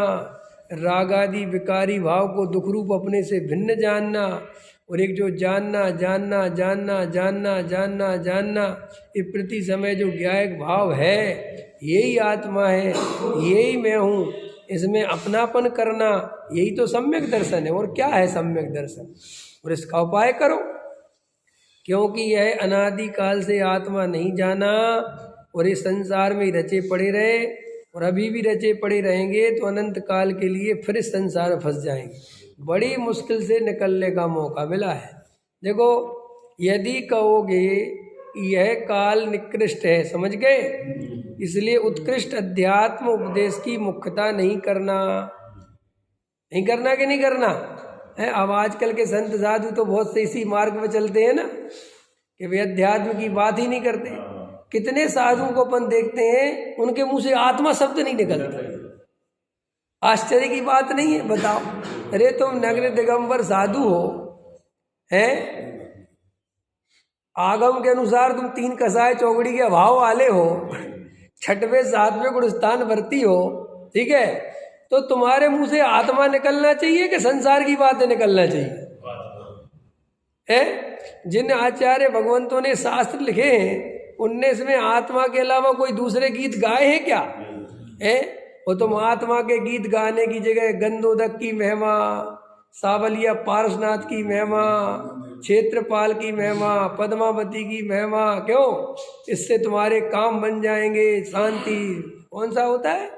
राग आदि विकारी भाव को दुख रूप अपने से भिन्न जानना, और एक जो जानना जानना जानना जानना जानना जानना, ये प्रति समय जो ज्ञायक भाव है, यही आत्मा है, यही मैं हूँ, इसमें अपनापन करना, यही तो सम्यक दर्शन है। और क्या है सम्यक दर्शन? और इसका उपाय करो, क्योंकि यह अनादि काल से आत्मा नहीं जाना और इस संसार में रचे पड़े रहे और अभी भी रचे पड़े रहेंगे तो अनंत काल के लिए फिर इस संसार में फंस जाएंगे। बड़ी मुश्किल से निकलने का मौका मिला है। देखो, यदि कहोगे यह काल निकृष्ट है, समझ गए, इसलिए उत्कृष्ट अध्यात्म उपदेश की मुख्यता नहीं करना कि नहीं करना है। अब आजकल के संत साधु तो बहुत से इसी मार्ग में चलते हैं ना कि वे अध्यात्म की बात ही नहीं करते। कितने साधुओं को अपन देखते हैं उनके मुंह से आत्मा शब्द नहीं निकलता। आश्चर्य की बात नहीं है? बताओ, अरे तुम नग्न दिगंबर साधु हो, हैं, आगम के अनुसार तुम 3 कसाय चौकड़ी के अभाव वाले हो, 6वें 7वें गुणस्थान भर्ती हो, ठीक है, तो तुम्हारे मुंह से आत्मा निकलना चाहिए कि संसार की बातें निकलना चाहिए? है जिन आचार्य भगवंतों ने शास्त्र लिखे हैं उनने इसमें आत्मा के अलावा कोई दूसरे गीत गाए हैं क्या? है वो तुम आत्मा के गीत गाने की जगह गंधोदक की महिमा, सावलिया पारसनाथ की महिमा, क्षेत्रपाल की महिमा, पद्मावती की महिमा, क्यों? इससे तुम्हारे काम बन जाएंगे। शांति कौन सा होता है?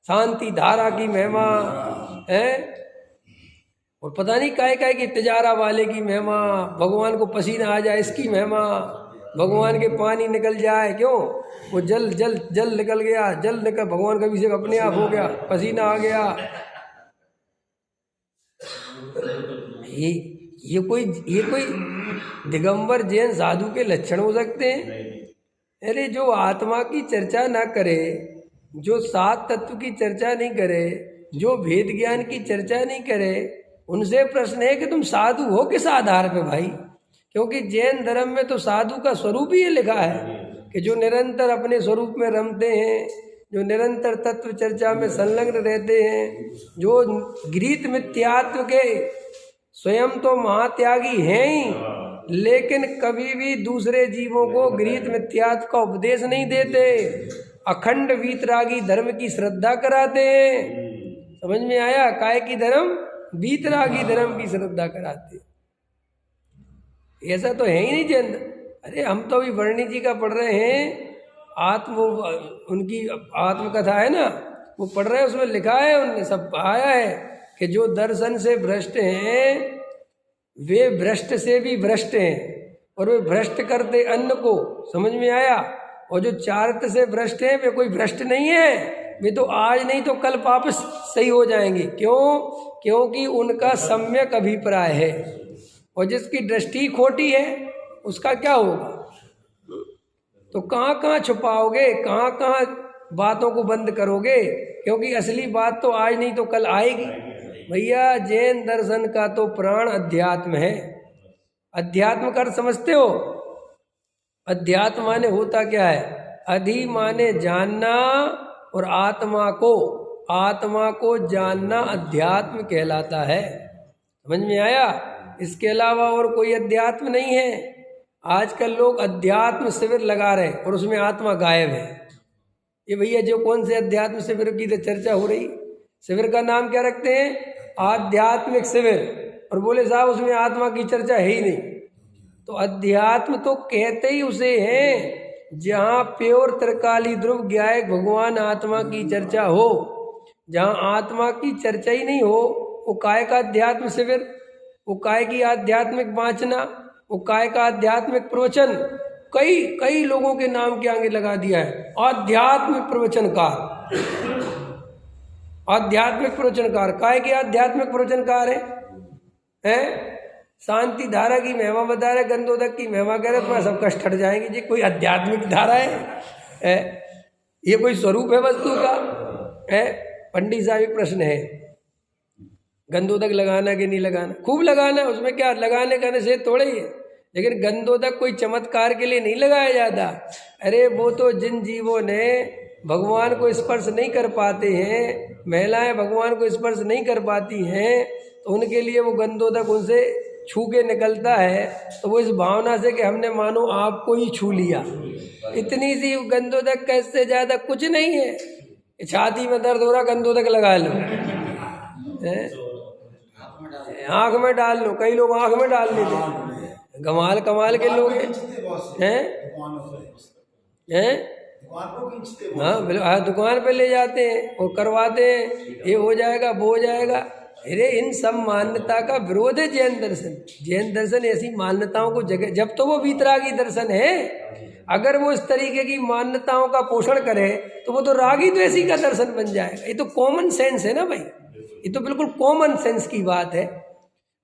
शांति धारा की महिमा है, और पता नहीं काय की तिजारा वाले की महिमा, भगवान को पसीना आ जाए इसकी महिमा, भगवान के पानी निकल जाए, क्यों? वो जल जल जल निकल गया, जल निकल भगवान का अभिषेक अपने आप हो गया, पसीना आ गया। ये कोई दिगंबर जैन साधु के लक्षण हो सकते हैं? अरे जो आत्मा की चर्चा ना करे, जो 7 तत्व की चर्चा नहीं करे, जो भेद ज्ञान की चर्चा नहीं करे, उनसे प्रश्न है कि तुम साधु हो किस आधार पे भाई? क्योंकि जैन धर्म में तो साधु का स्वरूप ही ये लिखा है कि जो निरंतर अपने स्वरूप में रमते हैं, जो निरंतर तत्व चर्चा में संलग्न रहते हैं, जो गृहीत मिथ्यात्व के स्वयं तो महात्यागी हैं ही, लेकिन कभी भी दूसरे जीवों को गृहीत मिथ्यात्व का उपदेश नहीं देते, अखंड वीतरागी धर्म की श्रद्धा कराते हैं। समझ में आया? काय की धर्म? वीतरागी धर्म की श्रद्धा कराते। ऐसा तो है ही नहीं जैन। अरे हम तो अभी वर्णी जी का पढ़ रहे हैं, उनकी आत्मकथा है ना, वो पढ़ रहे हैं, उसमें लिखा है, उनने सब आया है कि जो दर्शन से भ्रष्ट हैं वे भ्रष्ट से भी भ्रष्ट हैं, और वे भ्रष्ट करते अन्न को। समझ में आया? और जो चारित्र से भ्रष्ट हैं वे कोई भ्रष्ट नहीं है, वे तो आज नहीं तो कल वापस सही हो जाएंगे। क्यों? क्योंकि उनका सम्यक अभिप्राय है, और जिसकी दृष्टि खोटी है उसका क्या होगा? तो कहाँ कहाँ छुपाओगे, कहाँ कहाँ बातों को बंद करोगे? क्योंकि असली बात तो आज नहीं तो कल आएगी। भैया जैन दर्शन का तो प्राण अध्यात्म है। अध्यात्म का अर्थ समझते हो? अध्यात्म माने होता क्या है? अधि माने जानना, और आत्मा को जानना अध्यात्म कहलाता है। समझ में आया? इसके अलावा और कोई अध्यात्म नहीं है। आजकल लोग अध्यात्म शिविर लगा रहे हैं और उसमें आत्मा गायब है। ये भैया जो कौन से अध्यात्म शिविर की तो चर्चा हो रही, शिविर का नाम क्या रखते हैं? आध्यात्मिक शिविर, और बोले साहब उसमें आत्मा की चर्चा है ही नहीं। तो अध्यात्म तो कहते ही उसे हैं जहाँ प्योर त्रिकाली ध्रुव ज्ञायक भगवान आत्मा की चर्चा हो। जहाँ आत्मा की चर्चा ही नहीं हो, वो काय का अध्यात्म शिविर, वो काय की आध्यात्मिक वाचना, वो काय का आध्यात्मिक प्रवचन। कई लोगों के नाम के आगे लगा दिया है आध्यात्मिक प्रवचनकार। आध्यात्मिक प्रवचनकार काय के आध्यात्मिक प्रवचनकार है? शांति धारा की महिमा बता रहे, गंधोदक की महिमा कह रहे, तुम्हारा सब कष्ट हट जाएंगे। जी कोई आध्यात्मिक धारा है? ये कोई स्वरूप है वस्तु का? है? पंडित साहब एक प्रश्न है, गंधोदक लगाना कि नहीं लगाना? खूब लगाना, उसमें क्या लगाने का निषेध थोड़े ही है, लेकिन गंधोदक कोई चमत्कार के लिए नहीं लगाया जाता। अरे वो तो जिन जीवों ने भगवान को स्पर्श नहीं कर पाते हैं, महिलाएं भगवान को स्पर्श नहीं कर पाती हैं, तो उनके लिए वो गंधोदक उनसे छू के निकलता है, तो वो इस भावना से कि हमने मानो आपको ही छू लिया। इतनी सी गंधोदक का, इससे ज़्यादा कुछ नहीं है। छाती में दर्द हो रहा, गंधोदक लगा लो। आँख में डाल लो, कई लोग आँख में डाल लेते हैं। कमाल कमाल के लोग हैं। हाँ बिल्कुल, हाँ दुकान पे ले जाते हैं और करवाते हैं, ये हो जाएगा वो हो जाएगा। अरे इन सब मान्यता का विरोध है जैन दर्शन। जैन दर्शन ऐसी मान्यताओं को जगह, जब तो वो वीतरागी दर्शन है, अगर वो इस तरीके की मान्यताओं का पोषण करे तो वो तो रागी द्वेषी का दर्शन बन जाएगा। ये तो कॉमन सेंस है ना भाई, ये तो बिल्कुल कॉमन सेंस की बात है।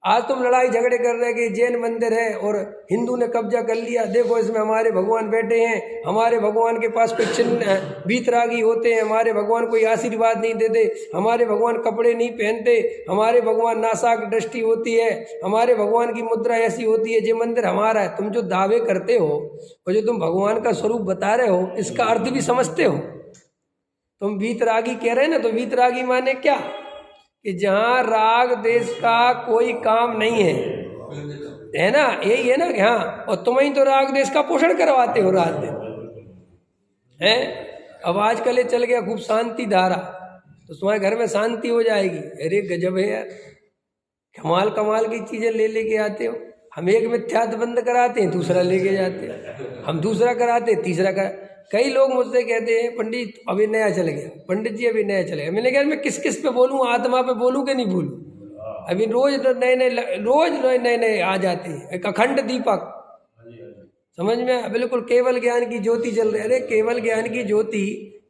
आज तुम लड़ाई झगड़े कर रहे कि जैन मंदिर है और हिंदू ने कब्जा कर लिया, देखो इसमें हमारे भगवान बैठे हैं, हमारे भगवान के पास कोई चिन्ह वीतरागी होते हैं, हमारे भगवान कोई आशीर्वाद नहीं देते, हमारे भगवान कपड़े नहीं पहनते, हमारे भगवान नासाक दृष्टि होती है, हमारे भगवान की मुद्रा ऐसी होती है, ये मंदिर हमारा है। तुम जो दावे करते हो और जो तुम भगवान का स्वरूप बता रहे हो, इसका अर्थ भी समझते हो? तुम वीतरागी कह रहे हैं ना, तो वीतरागी माने क्या कि जहाँ राग देश का कोई काम नहीं है ना, यही है ना कि हाँ, और तुम ही तो राग देश का पोषण करवाते हो रात दिन है। अब आजकल ये चल गया खूब शांति धारा, तो तुम्हारे घर में शांति हो जाएगी। अरे गजब है यार, कमाल कमाल की चीजें ले लेके आते हो। हम एक मिथ्यात्व बंद कराते हैं, दूसरा लेके जाते हैं, हम दूसरा कराते तीसरा करा। कई लोग मुझसे कहते हैं पंडित अभी नया चल गया, पंडित जी अभी नया चलेगा। मैंने कहा मैं किस किस पे बोलूँ, आत्मा पे बोलूँ कि नहीं बोलूँ? अभी रोज नए नए आ जाते हैं। एक अखंड दीपक समझ में, बिल्कुल केवल ज्ञान की ज्योति जल रही है। अरे केवल ज्ञान की ज्योति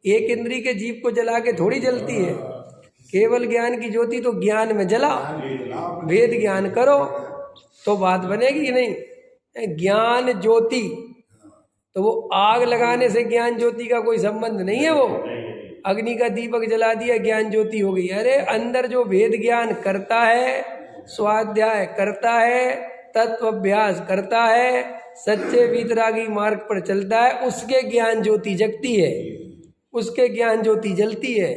एक इंद्री के जीव को जला के थोड़ी जलती है। केवल ज्ञान की ज्योति तो ज्ञान में जला, वेद ज्ञान करो तो बात बनेगी कि नहीं। ज्ञान ज्योति तो वो आग लगाने से ज्ञान ज्योति का कोई संबंध नहीं है। वो अग्नि का दीपक जला दिया, ज्ञान ज्योति हो गई। अरे अंदर जो वेद ज्ञान करता है, स्वाध्याय करता है, तत्वाभ्यास करता है, सच्चे वीतरागी मार्ग पर चलता है, उसके ज्ञान ज्योति जगती है, उसके ज्ञान ज्योति जलती है।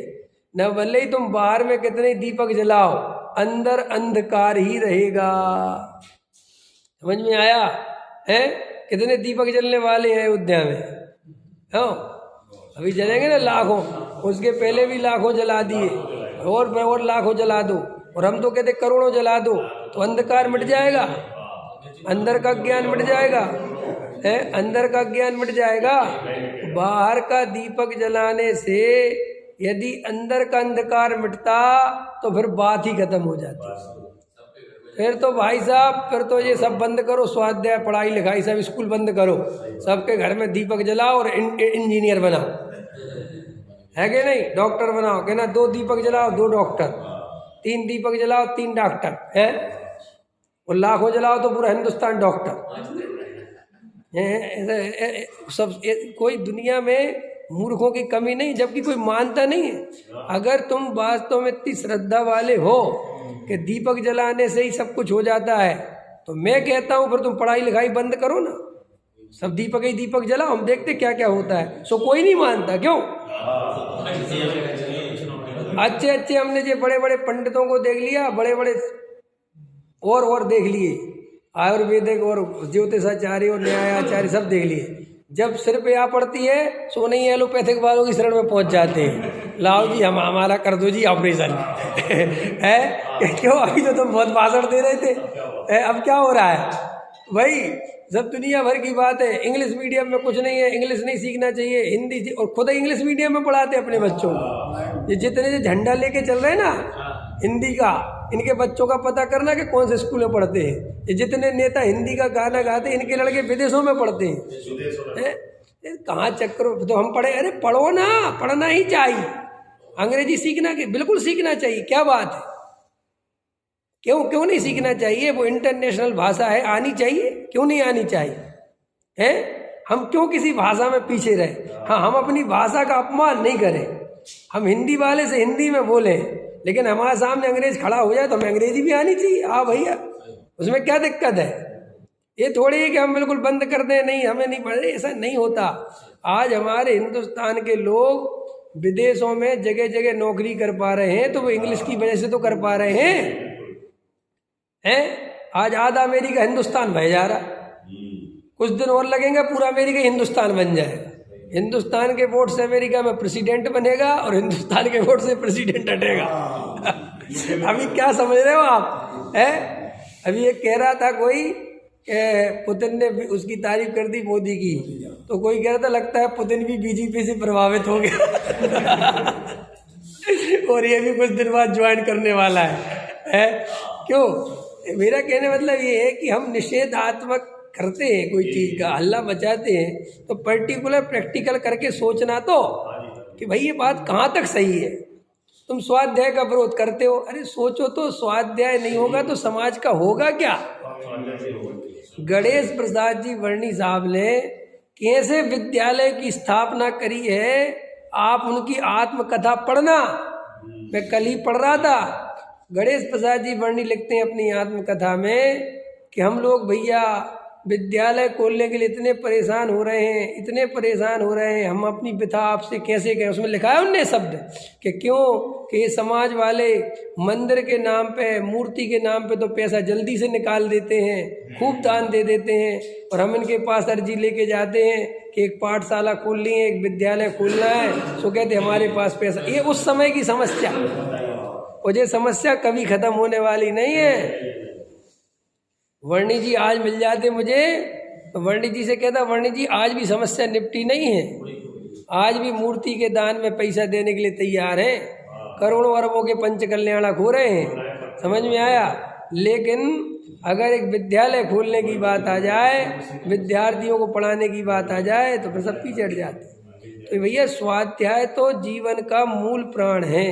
न भले ही तुम बाहर में कितने दीपक जलाओ, अंदर अंधकार ही रहेगा। समझ में आया है? कितने दीपक जलने वाले हैं अयोध्या में? हाँ अभी जलेंगे ना लाखों, उसके पहले भी लाखों जला दिए, और लाखों जला दो, और हम तो कहते करोड़ों जला दो, तो अंधकार मिट जाएगा, अंदर का ज्ञान मिट जाएगा है, अंदर का ज्ञान मिट जाएगा। बाहर का दीपक जलाने से यदि अंदर का अंधकार मिटता तो फिर बात ही खत्म हो जाती। फिर तो भाई साहब, फिर तो ये सब बंद करो, स्वाध्याय पढ़ाई लिखाई सब स्कूल बंद करो, सबके घर में दीपक जलाओ और इंजीनियर बनाओ, है कि नहीं? डॉक्टर बनाओ, कहना 2 दीपक जलाओ 2 डॉक्टर, 3 दीपक जलाओ 3 डॉक्टर है, और लाखों जलाओ तो पूरा हिंदुस्तान डॉक्टर। सब कोई दुनिया में मूर्खों की कमी नहीं, जबकि कोई मानता नहीं है। अगर तुम वास्तव में इतनी श्रद्धा वाले हो कि दीपक जलाने से ही सब कुछ हो जाता है, तो मैं कहता हूँ फिर तुम पढ़ाई लिखाई बंद करो ना, सब दीपक ही दीपक जलाओ, हम देखते क्या क्या होता है। सो कोई नहीं मानता, क्यों? अच्छे हमने जो बड़े बड़े पंडितों को देख लिया, बड़े बड़े और देख लिए, आयुर्वेदिक और ज्योतिषाचार्य और न्यायाचार्य सब देख लिए। जब सिर पे आ पड़ती है सो नहीं एलोपैथिक वालों की शरण में पहुंच जाते हैं, लाओ जी हम हमारा कर दो जी ऑपरेशन है। क्यों? अभी तो तुम बहुत भाषण दे रहे थे, अब क्या हो रहा है भाई? सब दुनिया भर की बात है। इंग्लिश मीडियम में कुछ नहीं है, इंग्लिश नहीं सीखना चाहिए, हिंदी, और खुद इंग्लिश मीडियम में पढ़ाते अपने बच्चों को। ये जितने झंडा लेके चल रहे हैं ना हिंदी का, इनके बच्चों का पता करना कि कौन से स्कूल में पढ़ते हैं। ये जितने नेता हिंदी का गाना गाते हैं, इनके लड़के विदेशों में पढ़ते हैं। कहाँ चक्कर, तो हम पढ़े? अरे पढ़ो ना, पढ़ना ही चाहिए, अंग्रेजी सीखना बिल्कुल सीखना चाहिए, क्या बात है? क्यों नहीं सीखना चाहिए? वो इंटरनेशनल भाषा है, आनी चाहिए, क्यों नहीं आनी चाहिए है? हम क्यों किसी भाषा में पीछे रहे? हाँ, हम अपनी भाषा का अपमान नहीं करें, हम हिंदी वाले से हिंदी में बोलें, लेकिन हमारे सामने अंग्रेज खड़ा हो जाए तो हमें अंग्रेजी भी आनी चाहिए। हाँ भैया, उसमें क्या दिक्कत है? ये थोड़ी है कि हम बिल्कुल बंद कर दें, नहीं हमें नहीं पढ़े, ऐसा नहीं होता। आज हमारे हिंदुस्तान के लोग विदेशों में जगह जगह नौकरी कर पा रहे हैं, तो वो इंग्लिश की वजह से तो कर पा रहे हैं। आज आधा अमेरिका हिंदुस्तान बह जा रहा, कुछ दिन और लगेंगे पूरा अमेरिका हिंदुस्तान बन जाएगा। हिंदुस्तान के वोट से अमेरिका में प्रेसिडेंट बनेगा और हिंदुस्तान के वोट से प्रेसिडेंट हटेगा। अभी क्या समझ रहे हो आप? है। अभी ये कह रहा था कोई, पुतिन ने उसकी तारीफ कर दी मोदी की, तो कोई कह रहा था लगता है पुतिन भी बीजेपी से प्रभावित हो गया और ये भी कुछ दिन बाद ज्वाइन करने वाला है? क्यों? मेरा कहने मतलब ये है कि हम निषेधात्मक करते हैं कोई चीज़ का, हल्ला मचाते हैं, तो पर्टिकुलर प्रैक्टिकल करके सोचना तो कि भाई ये बात कहाँ तक सही है। तुम स्वाध्याय का विरोध करते हो, अरे सोचो तो, स्वाध्याय नहीं होगा तो समाज का होगा क्या? गणेश प्रसाद जी वर्णी साहब ने कैसे विद्यालय की स्थापना करी है, आप उनकी आत्मकथा पढ़ना। मैं कल ही पढ़ रहा था, गणेश प्रसाद जी वर्णी लिखते हैं अपनी आत्मकथा में कि हम लोग भैया विद्यालय खोलने के लिए इतने परेशान हो रहे हैं, इतने परेशान हो रहे हैं, हम अपनी व्यथा आपसे कैसे कहें। उसमें लिखा है उनने शब्द कि क्यों कि ये समाज वाले मंदिर के नाम पे, मूर्ति के नाम पे तो पैसा जल्दी से निकाल देते हैं, खूब दान दे देते हैं, और हम इनके पास अर्जी लेके जाते हैं कि एक पाठशाला खोलनी है, एक विद्यालय खोलना है, तो कहते हमारे पास पैसा। ये उस समय की समस्या, और ये समस्या कभी खत्म होने वाली नहीं है। वर्णी जी आज मिल जाते मुझे, तो वर्णी जी से कहता, वर्णी जी आज भी समस्या निपटी नहीं है, आज भी मूर्ति के दान में पैसा देने के लिए तैयार हैं, करोड़ों अरबों के पंच कल्याणक हो रहे हैं, समझ में आया। लेकिन अगर एक विद्यालय खोलने की बात आ जाए, विद्यार्थियों को पढ़ाने की बात आ जाए, तो फिर सब पीछे हट जाते। तो भैया स्वाध्याय तो जीवन का मूल प्राण है।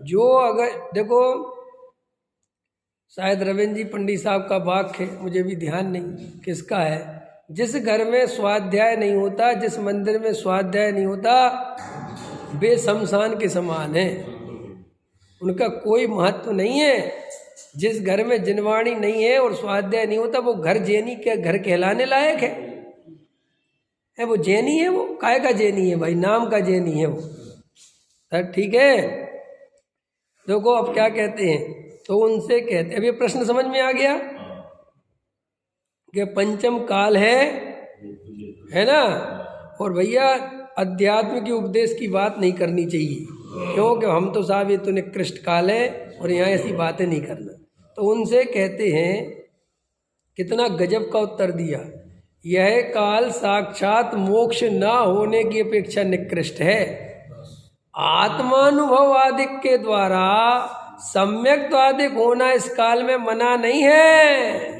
जो अगर देखो, शायद रविंद्र जी पंडित साहब का वाक्य है, मुझे भी ध्यान नहीं किसका है, जिस घर में स्वाध्याय नहीं होता, जिस मंदिर में स्वाध्याय नहीं होता, वे शमशान के समान है, उनका कोई महत्व नहीं है। जिस घर में जिनवाणी नहीं है और स्वाध्याय नहीं होता, वो घर जैनी के घर कहलाने लायक है। वो जैनी है, वो काय का जैनी है भाई, नाम का जैनी है वो। ठीक है, देखो अब क्या कहते हैं, तो उनसे कहते, अब ये प्रश्न समझ में आ गया कि पंचम काल है ना। और भैया अध्यात्म के उपदेश की बात नहीं करनी चाहिए, क्योंकि हम तो साहब ये तो निकृष्ट काल है और यहाँ ऐसी बातें नहीं करना। तो उनसे कहते हैं, कितना गजब का उत्तर दिया, यह काल साक्षात मोक्ष ना होने की अपेक्षा निकृष्ट है। आत्मानुभव आदिक के द्वारा सम्यक आदिक होना इस काल में मना नहीं है,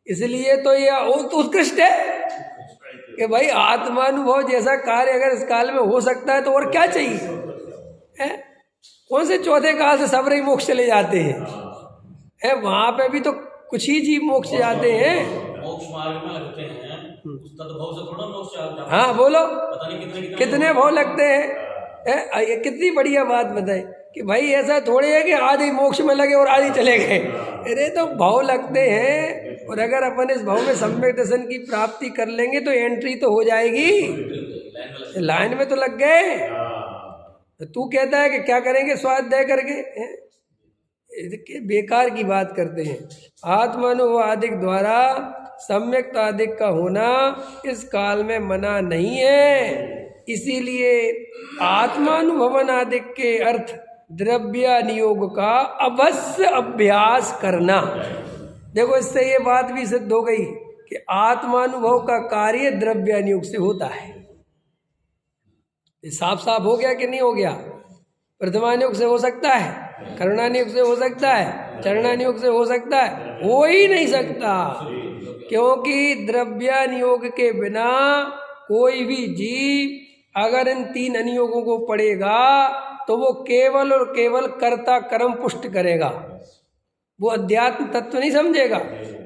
इसलिए तो यह उत्कृष्ट है कि भाई आत्मानुभव जैसा कार्य अगर इस काल में हो सकता है तो और क्या चाहिए है? कौन से चौथे काल से सब रही मोक्ष चले जाते हैं? वहां पे भी तो कुछ ही जीव मोक्ष जाते हैं, मोक्ष मार्ग में लगते हैं, तद्भव से थोड़ा मोक्ष जाते हैं। हाँ बोलो, पता नहीं कितने भाव लगते हैं। ये कितनी बढ़िया बात बताई कि भाई ऐसा थोड़ी है कि आधे मोक्ष में लगे और आधे चले गए। अरे तो भाव लगते हैं, और अगर अपन इस भाव में सम्यक दर्शन की प्राप्ति कर लेंगे तो एंट्री तो हो जाएगी, लाइन में तो लग गए। तो तू कहता है कि क्या करेंगे स्वाध्याय करके, बेकार की बात करते हैं। आत्मानुभव आदिक द्वारा सम्यक आदिक का होना इस काल में मना नहीं है, इसीलिए आत्मानुभवन आदिक के अर्थ द्रव्य नियोग का अवश्य अभ्यास करना। देखो इससे ये बात भी सिद्ध हो गई कि आत्मानुभव का कार्य द्रव्य नियोग से होता है। ये साफ साफ हो गया कि नहीं हो गया? प्रथमानियोग से हो सकता है, करुणानियोग से हो सकता है, चरणानियोग से हो सकता है, हो ही नहीं सकता, क्योंकि द्रव्यानियोग के बिना कोई भी जीव अगर इन तीन अनियोगों को पढ़ेगा तो वो केवल और केवल कर्ता कर्म पुष्ट करेगा, वो अध्यात्म तत्व नहीं समझेगा।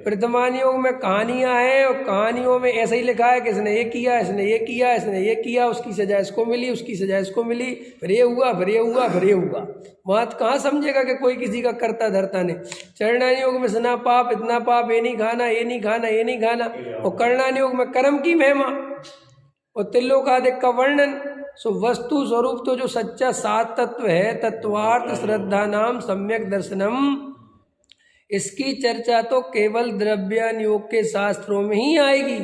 प्रथमानियोग में कहानियां हैं और कहानियों में ऐसा ही लिखा है कि इसने ये किया, इसने ये किया, इसने ये किया, उसकी सजा इसको मिली, उसकी सजा इसको मिली, फिर ये हुआ, फिर ये हुआ, फिर ये हुआ। वहाँ कहाँ समझेगा कि कोई किसी का कर्ता धरता नहीं। चरणानियोग में इतना पाप, इतना पाप, ये नहीं खाना, ये नहीं खाना, ये नहीं खाना, और कर्णानियोग में कर्म की महिमा और त्रिलोकादिक का वर्णन। सो वस्तु स्वरूप तो जो सच्चा सात तत्व है, तत्वार्थ श्रद्धा नाम सम्यक दर्शनम, इसकी चर्चा तो केवल द्रव्यानियोग के शास्त्रों में ही आएगी।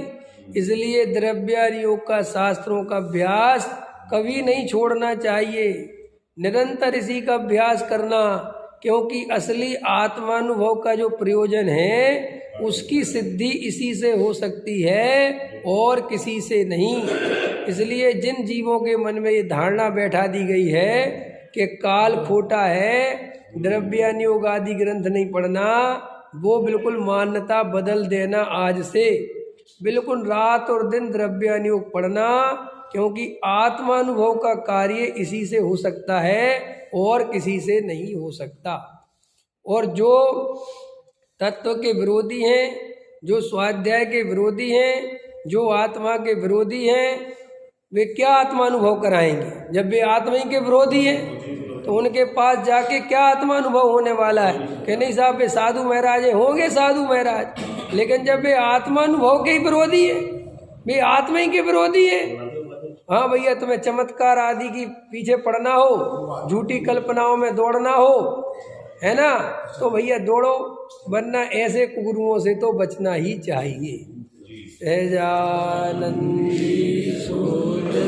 इसलिए द्रव्यानियोग का शास्त्रों का अभ्यास कभी नहीं छोड़ना चाहिए, निरंतर इसी का अभ्यास करना। क्योंकि असली आत्मानुभव का जो प्रयोजन है उसकी सिद्धि इसी से हो सकती है और किसी से नहीं। इसलिए जिन जीवों के मन में ये धारणा बैठा दी गई है कि काल खोटा है, द्रव्यानुयोग आदि ग्रंथ नहीं पढ़ना, वो बिल्कुल मान्यता बदल देना आज से। बिल्कुल रात और दिन द्रव्यानुयोग पढ़ना, क्योंकि आत्मानुभव का कार्य इसी से हो सकता है और किसी से नहीं हो सकता। और जो तत्व के विरोधी हैं, जो स्वाध्याय के विरोधी हैं, जो आत्मा के विरोधी हैं, वे क्या आत्मानुभव कराएंगे? जब वे आत्मा ही के विरोधी हैं तो उनके पास जाके क्या आत्मानुभव होने वाला है? कि नहीं साहब वे साधु महाराज होंगे साधु महाराज, लेकिन जब वे आत्मानुभव के ही विरोधी है, वे आत्मा ही के विरोधी है। हाँ भैया, तुम्हें चमत्कार आदि की पीछे पड़ना हो, झूठी कल्पनाओं में दौड़ना हो, है ना, तो भैया दौड़ो, वरना ऐसे गुरुओं से तो बचना ही चाहिए। सहजानंदी सूर्य